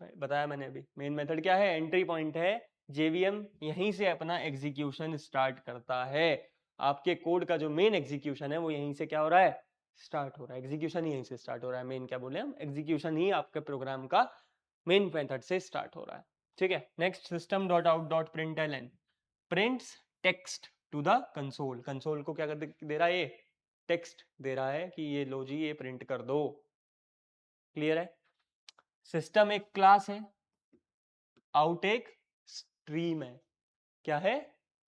बताया मैंने अभी, मेन मेथड क्या है, एंट्री पॉइंट है। JVM यहीं से अपना एग्जीक्यूशन स्टार्ट करता है। आपके कोड का जो मेन एग्जीक्यूशन है वो यहीं से क्या हो रहा है, स्टार्ट हो रहा है। एग्जीक्यूशन ही यहीं से स्टार्ट हो रहा है। मेन क्या बोले हम, एग्जीक्यूशन ही आपके प्रोग्राम का मेन मेथड से स्टार्ट हो रहा है, ठीक है। Next system dot out dot println prints text to the console. Console को क्या कर दे रहा है, ये टेक्स्ट दे रहा है कि ये लो जी ये प्रिंट कर दो। क्लियर है। सिस्टम एक क्लास है, आउट एक स्ट्रीम है। क्या है,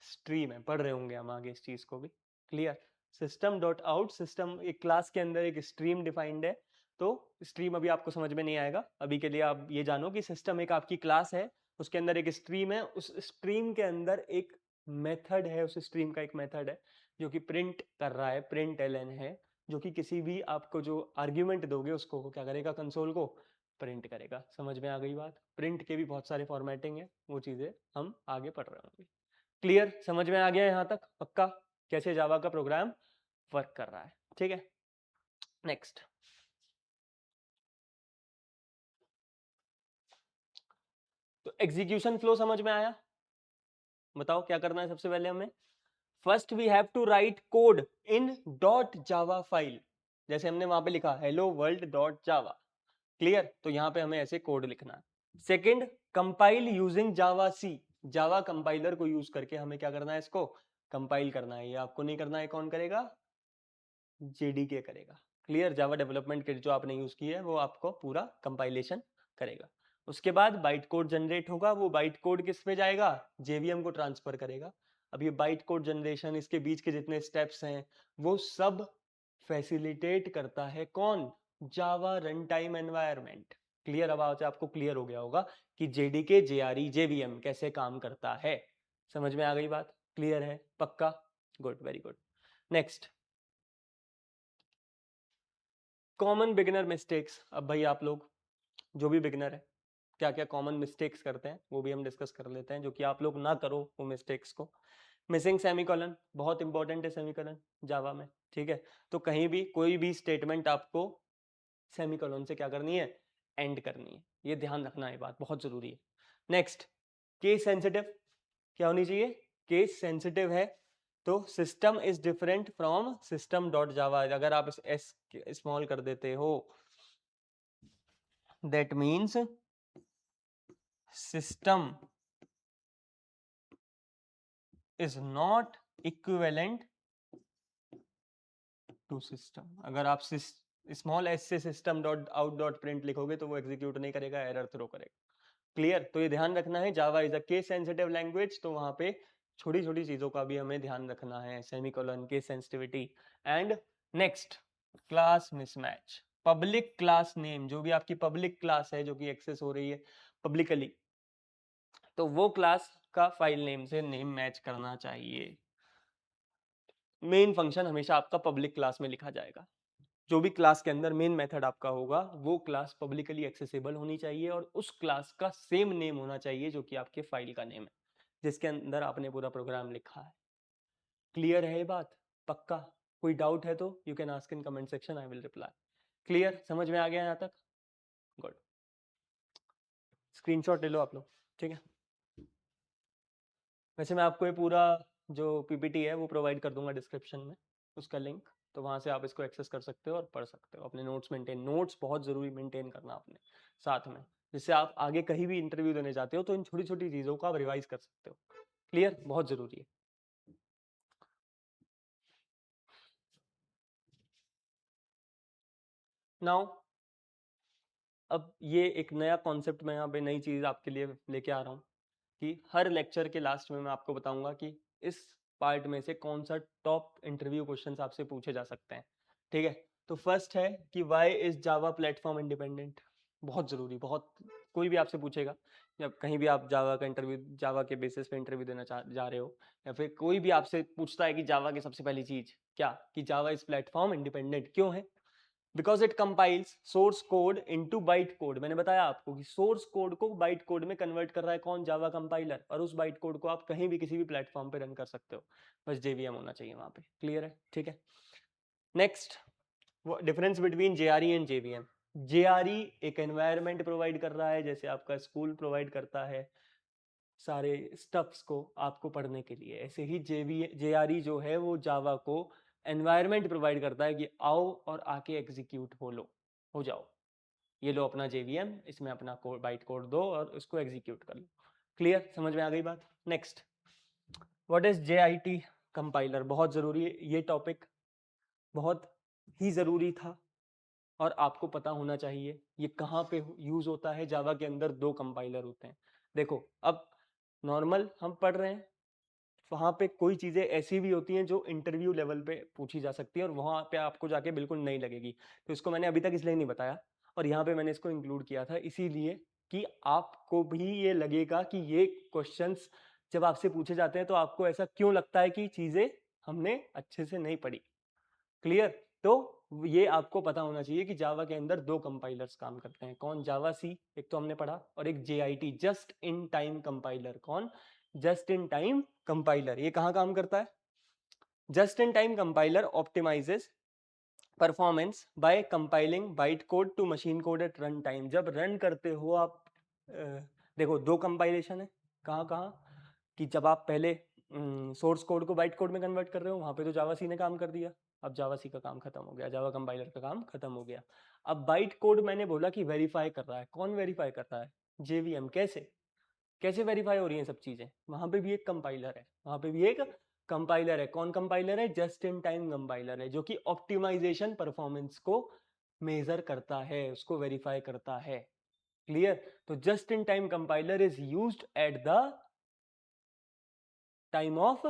स्ट्रीम है। पढ़ रहे होंगे हम आगे इस चीज को भी। Clear. System dot out, system एक क्लास के अंदर एक स्ट्रीम डिफाइंड है। तो स्ट्रीम अभी आपको समझ में नहीं आएगा, अभी के लिए आप ये जानो कि सिस्टम एक आपकी क्लास है, उसके अंदर एक स्ट्रीम है, उस स्ट्रीम के अंदर एक मेथड है, उस स्ट्रीम का एक मेथड है जो कि प्रिंट कर रहा है, प्रिंट एलन है, जो कि किसी भी आपको जो आर्ग्यूमेंट दोगे उसको क्या करेगा, कंसोल को प्रिंट करेगा। समझ में आ गई बात। प्रिंट के भी बहुत सारे फॉर्मेटिंग है, वो चीजें हम आगे पढ़ रहे होंगे। क्लियर, समझ में आ गया यहाँ तक पक्का कैसे जावा का प्रोग्राम वर्क कर रहा है, ठीक है। नेक्स्ट, तो एग्जीक्यूशन फ्लो समझ में आया। बताओ क्या करना है सबसे पहले हमें। First we have to write code in dot Java file, जैसे हमने वहां पे लिखा hello world dot Java. Clear, तो यहाँ पे हमें ऐसे कोड लिखना है। सेकेंड, कंपाइल यूजिंग जावा सी, जावा कंपाइलर को यूज करके हमें क्या करना है, इसको कंपाइल करना है। ये आपको नहीं करना है, कौन करेगा, जेडीके करेगा। क्लियर, जावा डेवलपमेंट किट जो आपने यूज की है वो आपको पूरा कंपाइलेशन करेगा। उसके बाद बाइट कोड जनरेट होगा, वो बाइट कोड किस पे जाएगा, जेवीएम को ट्रांसफर करेगा। अब ये बाइट कोड जनरेशन, इसके बीच के जितने स्टेप्स हैं वो सब फैसिलिटेट करता है कौन, जावा रन टाइम एनवायरमेंट। क्लियर, अब आज आपको क्लियर हो गया होगा कि जेडीके, जेआरई, जेवीएम कैसे काम करता है। समझ में आ गई बात, क्लियर है पक्का, good, very good. Next, common beginner mistakes. अब भाई आप लोग जो भी बिगिनर है क्या क्या कॉमन मिस्टेक्स करते हैं वो भी हम डिस्कस कर लेते हैं, जो कि आप लोग ना करो वो मिस्टेक्स को। मिसिंग सेमीकोलन, बहुत इंपॉर्टेंट है सेमीकोलन जावा में, ठीक है। तो कहीं भी कोई भी स्टेटमेंट आपको सेमीकोलन से क्या करनी है, एंड करनी है, ये ध्यान रखना है, बात बहुत जरूरी है। नेक्स्ट, केस सेंसिटिव, क्या होनी चाहिए, केस सेंसिटिव है तो system is different from system dot Java. अगर आप इस एस स्मॉल कर देते हो that means system is not equivalent to system. अगर आप स्मॉल एस से system dot out dot print लिखोगे तो वो एग्जीक्यूट नहीं करेगा, एरर थ्रो करेगा। क्लियर, तो ये ध्यान रखना है, Java is a case sensitive language, तो वहां पे छोटी छोटी चीजों का भी हमें ध्यान रखना है, semicolon, case sensitivity. And next, class mismatch. Public class name, जो भी आपकी पब्लिक क्लास है जो कि एक्सेस हो रही है पब्लिकली, तो वो क्लास का फाइल नेम से नेम मैच करना चाहिए। मेन फंक्शन हमेशा आपका पब्लिक क्लास में लिखा जाएगा। जो भी क्लास के अंदर मेन मेथड आपका होगा वो क्लास पब्लिकली एक्सेसिबल होनी चाहिए और उस क्लास का सेम नेम होना चाहिए जो कि आपके फाइल का नेम है जिसके अंदर आपने पूरा प्रोग्राम लिखा है। क्लियर है ये बात पक्का। कोई डाउट है तो you can ask in comment section, I will reply. Clear, समझ में आ गया यहाँ तक, गुड। स्क्रीनशॉट ले लो आप लोग, ठीक है। वैसे मैं आपको ये पूरा जो पीपीटी है वो प्रोवाइड कर दूंगा डिस्क्रिप्शन में, उसका लिंक, तो वहाँ से आप इसको एक्सेस कर सकते हो और पढ़ सकते हो। अपने नोट्स मेंटेन, नोट्स बहुत ज़रूरी मेंटेन करना अपने साथ में, जिससे आप आगे कहीं भी इंटरव्यू देने जाते हो तो इन छोटी छोटी चीज़ों को आप रिवाइज कर सकते हो। क्लियर, बहुत ज़रूरी है। नाउ, अब ये एक नया कॉन्सेप्ट मैं यहाँ पे नई चीज़ आपके लिए लेके आ रहा हूँ कि हर लेक्चर के लास्ट में मैं आपको बताऊंगा कि इस पार्ट में से कौन सा टॉप इंटरव्यू क्वेश्चंस आपसे पूछे जा सकते हैं, ठीक है। तो फर्स्ट है कि why is Java platform independent. बहुत जरूरी, बहुत, कोई भी आपसे पूछेगा जब कहीं भी आप जावा का इंटरव्यू, जावा के बेसिस पे इंटरव्यू देना जा रहे हो, या फिर कोई भी आपसे पूछता है कि जावा की सबसे पहली चीज क्या, कि जावा इज प्लेटफॉर्म इंडिपेंडेंट क्यों है, because it compiles source code into byte code. मैंने बताया आपको कि सोर्स कोड को बाइट कोड में कन्वर्ट कर रहा है कौन, जावा कंपाइलर, और उस बाइट कोड को आप कहीं भी किसी भी प्लेटफॉर्म पे रन कर सकते हो, बस जेवीएम होना चाहिए वहां पे। क्लियर है, ठीक है। Next, difference between JRE and JVM. JRE एक एनवायरनमेंट प्रोवाइड कर रहा है, जैसे आपका स्कूल प्रोवाइड करता है सारे स्टफ्स को आपको पढ़ने के लिए, ऐसे ही जेआरई जो है वो जावा को एनवायरनमेंट प्रोवाइड करता है कि आओ और आके एग्जीक्यूट हो लो, हो जाओ। ये लो अपना JVM, इसमें अपना कोड बाइट कोड दो और उसको एग्जीक्यूट कर लो। क्लियर, समझ में आ गई बात। Next, what is JIT compiler. बहुत ज़रूरी है ये टॉपिक, बहुत ही ज़रूरी था और आपको पता होना चाहिए ये कहाँ पे यूज़ होता है। जावा के अंदर 2 कंपाइलर होते हैं। देखो अब नॉर्मल हम पढ़ रहे हैं, वहाँ पे कोई चीज़ें ऐसी भी होती हैं जो इंटरव्यू लेवल पे पूछी जा सकती है और वहाँ पे आपको जाके बिल्कुल नहीं लगेगी, तो इसको मैंने अभी तक इसलिए नहीं बताया और यहाँ पे मैंने इसको इंक्लूड किया था इसीलिए कि आपको भी ये लगेगा कि ये क्वेश्चंस जब आपसे पूछे जाते हैं तो आपको ऐसा क्यों लगता है कि चीज़ें हमने अच्छे से नहीं पढ़ी। क्लियर, तो ये आपको पता होना चाहिए कि जावा के अंदर 2 कंपाइलर्स काम करते हैं। कौन, जावा सी एक तो हमने पढ़ा और एक JIT just in time compiler. कौन, जस्ट इन टाइम कंपाइलर। ये कहाँ काम करता है, just in time compiler optimises performance by compiling byte code to machine code at run time. जब रन करते हो आप देखो 2 कंपाइलेशन है, कहाँ कहाँ कि जब आप पहले सोर्स कोड को बाइट कोड में कन्वर्ट कर रहे हो, वहां पे तो जावा सी ने काम कर दिया, अब जावा सी का काम खत्म हो गया, जावा कंपाइलर का काम खत्म हो गया। अब बाइट कोड मैंने बोला कि वेरीफाई कर रहा है, कौन वेरीफाई कर रहा है, JVM। कैसे कैसे वेरीफाई हो रही हैं सब चीजें, वहां पे भी एक कंपाइलर है, वहां पे भी एक कंपाइलर है। कौन कंपाइलर है, जस्ट इन टाइम कंपाइलर है, जो कि ऑप्टिमाइजेशन परफॉर्मेंस को मेजर करता है, उसको वेरीफाई करता है। क्लियर, तो just in time compiler is used at the time of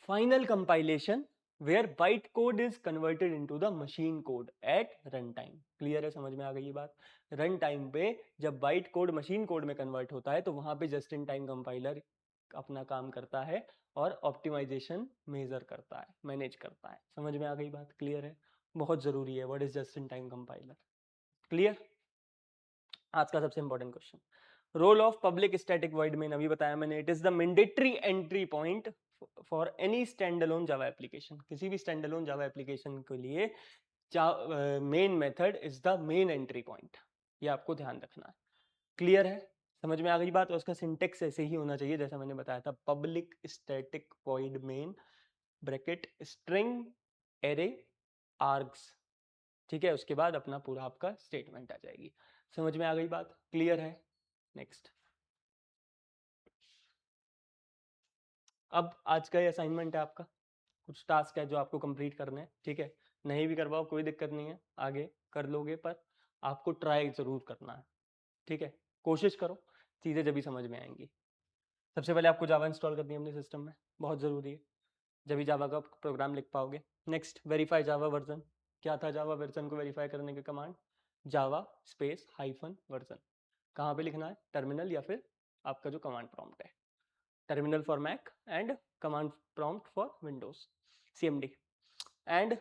final compilation where bytecode is converted into the machine code at runtime। Clear है, समझ में आ गई ये बात। रन टाइम पे जब बाइट कोड मशीन कोड में कन्वर्ट होता है तो वहां पे जस्ट इन टाइम कंपाइलर अपना काम करता है और ऑप्टिमाइजेशन मेजर करता है, मैनेज करता है। समझ में आ गई बात, क्लियर है, बहुत जरूरी है what is just in time compiler. Clear, आज का सबसे important question, role of public static void main. अभी बताया मैंने, it is the mandatory entry point for any standalone Java application. किसी भी स्टैंडअलोन जावा एप्लीकेशन के लिए main method is the main entry point, ये आपको ध्यान रखना है। क्लियर है, समझ में आ गई बात। और उसका सिंटेक्स ऐसे ही होना चाहिए जैसा मैंने बताया था, public static void main bracket string array args. ठीक है, उसके बाद अपना पूरा आपका स्टेटमेंट आ जाएगी। समझ में आ गई बात, क्लियर है। नेक्स्ट, अब आज का ये असाइनमेंट है आपका, कुछ टास्क है जो आपको कंप्लीट करने हैं। ठीक है, नहीं भी करवाओ कोई दिक्कत नहीं है, आगे कर लोगे, पर आपको ट्राई जरूर करना है। ठीक है, कोशिश करो, चीज़ें जब भी समझ में आएंगी। सबसे पहले आपको जावा इंस्टॉल करनी है अपने सिस्टम में, बहुत ज़रूरी है, जब भी जावा का प्रोग्राम लिख पाओगे। Next, verify Java version. क्या था जावा वर्जन को वेरीफाई करने के command, Java space hyphen version. कहाँ पे लिखना है, टर्मिनल या फिर आपका जो कमांड प्रॉम्प्ट है, terminal for Mac and command prompt for Windows, CMD। And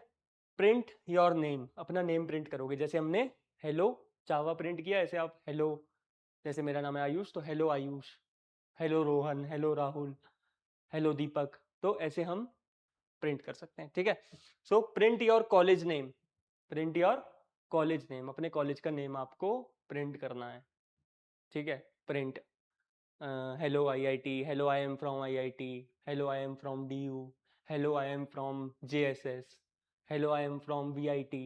print your name, अपना नेम प्रिंट करोगे। जैसे हमने हेलो जावा प्रिंट किया, ऐसे आप हेलो, जैसे मेरा नाम है आयुष तो hello Ayush, hello Rohan, hello Rahul, hello Deepak, तो ऐसे हम प्रिंट कर सकते हैं। ठीक है, so print your college name, print your college name, अपने कॉलेज का नेम आपको प्रिंट करना है। ठीक है, print hello IIT, hello I am from IIT, hello I am from DU, hello I am from JSS, hello I am from VIT,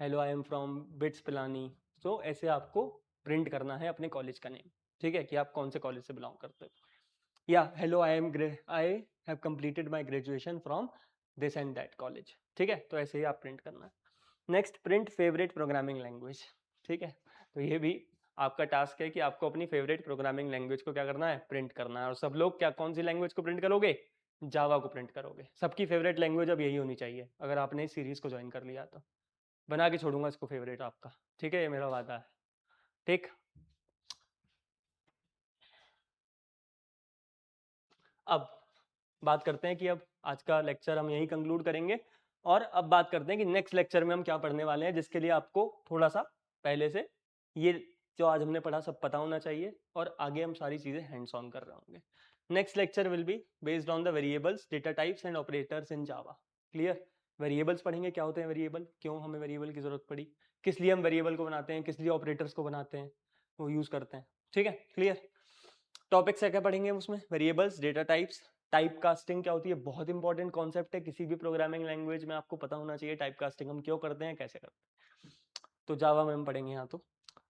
hello I am from BITS Pilani। तो ऐसे आपको print करना है अपने कॉलेज का name. ठीक है, कि आप कौन से कॉलेज से बिलोंग करते हो, या hello I have completed my graduation from this and that college. ठीक है, तो ऐसे ही आप प्रिंट करना है। Next, print favourite programming language. ठीक है, तो ये भी आपका टास्क है कि आपको अपनी फेवरेट प्रोग्रामिंग लैंग्वेज को क्या करना है, प्रिंट करना है। और सब लोग क्या, कौन सी लैंग्वेज को प्रिंट करोगे, जावा को प्रिंट करोगे। सबकी फेवरेट लैंग्वेज अब यही होनी चाहिए, अगर आपने इस सीरीज को ज्वाइन कर लिया तो बना के छोड़ूंगा इसको फेवरेट आपका। ठीक है, ये मेरा वादा है। ठीक, अब बात करते हैं कि अब आज का लेक्चर हम यही कंक्लूड करेंगे और अब बात करते हैं कि नेक्स्ट लेक्चर में हम क्या पढ़ने वाले हैं, जिसके लिए आपको थोड़ा सा पहले से ये जो आज हमने पढ़ा सब पता होना चाहिए और आगे हम सारी चीजें हैंड्स ऑन कर रहे होंगे। Next lecture will be based on the variables, data types and operators in Java. Clear, variables पढ़ेंगे, क्या होते हैं वेरिएबल, क्यों हमें वेरिएबल की जरूरत पड़ी, किस लिए हम वेरिएबल को बनाते हैं, किस लिए ऑपरेटर्स को बनाते हैं, वो यूज करते हैं। ठीक है, क्लियर। टॉपिक्स क्या क्या पढ़ेंगे उसमें, variables, data types, type casting क्या होती है, बहुत इंपॉर्टेंट कॉन्सेप्ट है, किसी भी प्रोग्रामिंग लैंग्वेज में आपको पता होना चाहिए टाइप कास्टिंग हम क्यों करते हैं, कैसे करते हैं। तो जावा में हम पढ़ेंगे यहाँ तो।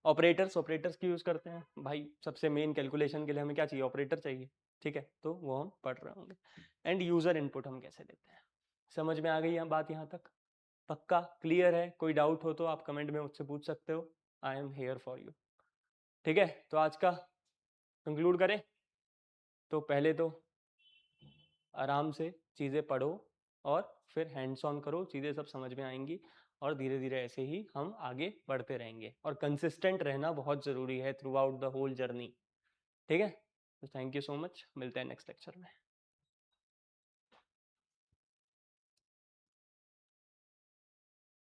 ऑपरेटर्स ऑपरेटर्स की यूज़ करते हैं भाई, सबसे मेन कैलकुलेशन के लिए हमें क्या चाहिए, ऑपरेटर चाहिए, ठीक है, तो वो हम पढ़ रहे होंगे। एंड यूज़र इनपुट हम कैसे देते हैं, समझ में आ गई है बात यहाँ तक, पक्का क्लियर है? कोई डाउट हो तो आप कमेंट में मुझसे पूछ सकते हो, I am here for you. ठीक है, तो आज का कंक्लूड करें, तो पहले तो आराम से चीज़ें पढ़ो और फिर हैंड्स ऑन करो, चीज़ें सब समझ में आएंगी और धीरे धीरे ऐसे ही हम आगे बढ़ते रहेंगे, और कंसिस्टेंट रहना बहुत ज़रूरी है throughout the whole journey. ठीक है, तो थैंक यू सो मच, मिलते हैं नेक्स्ट लेक्चर में।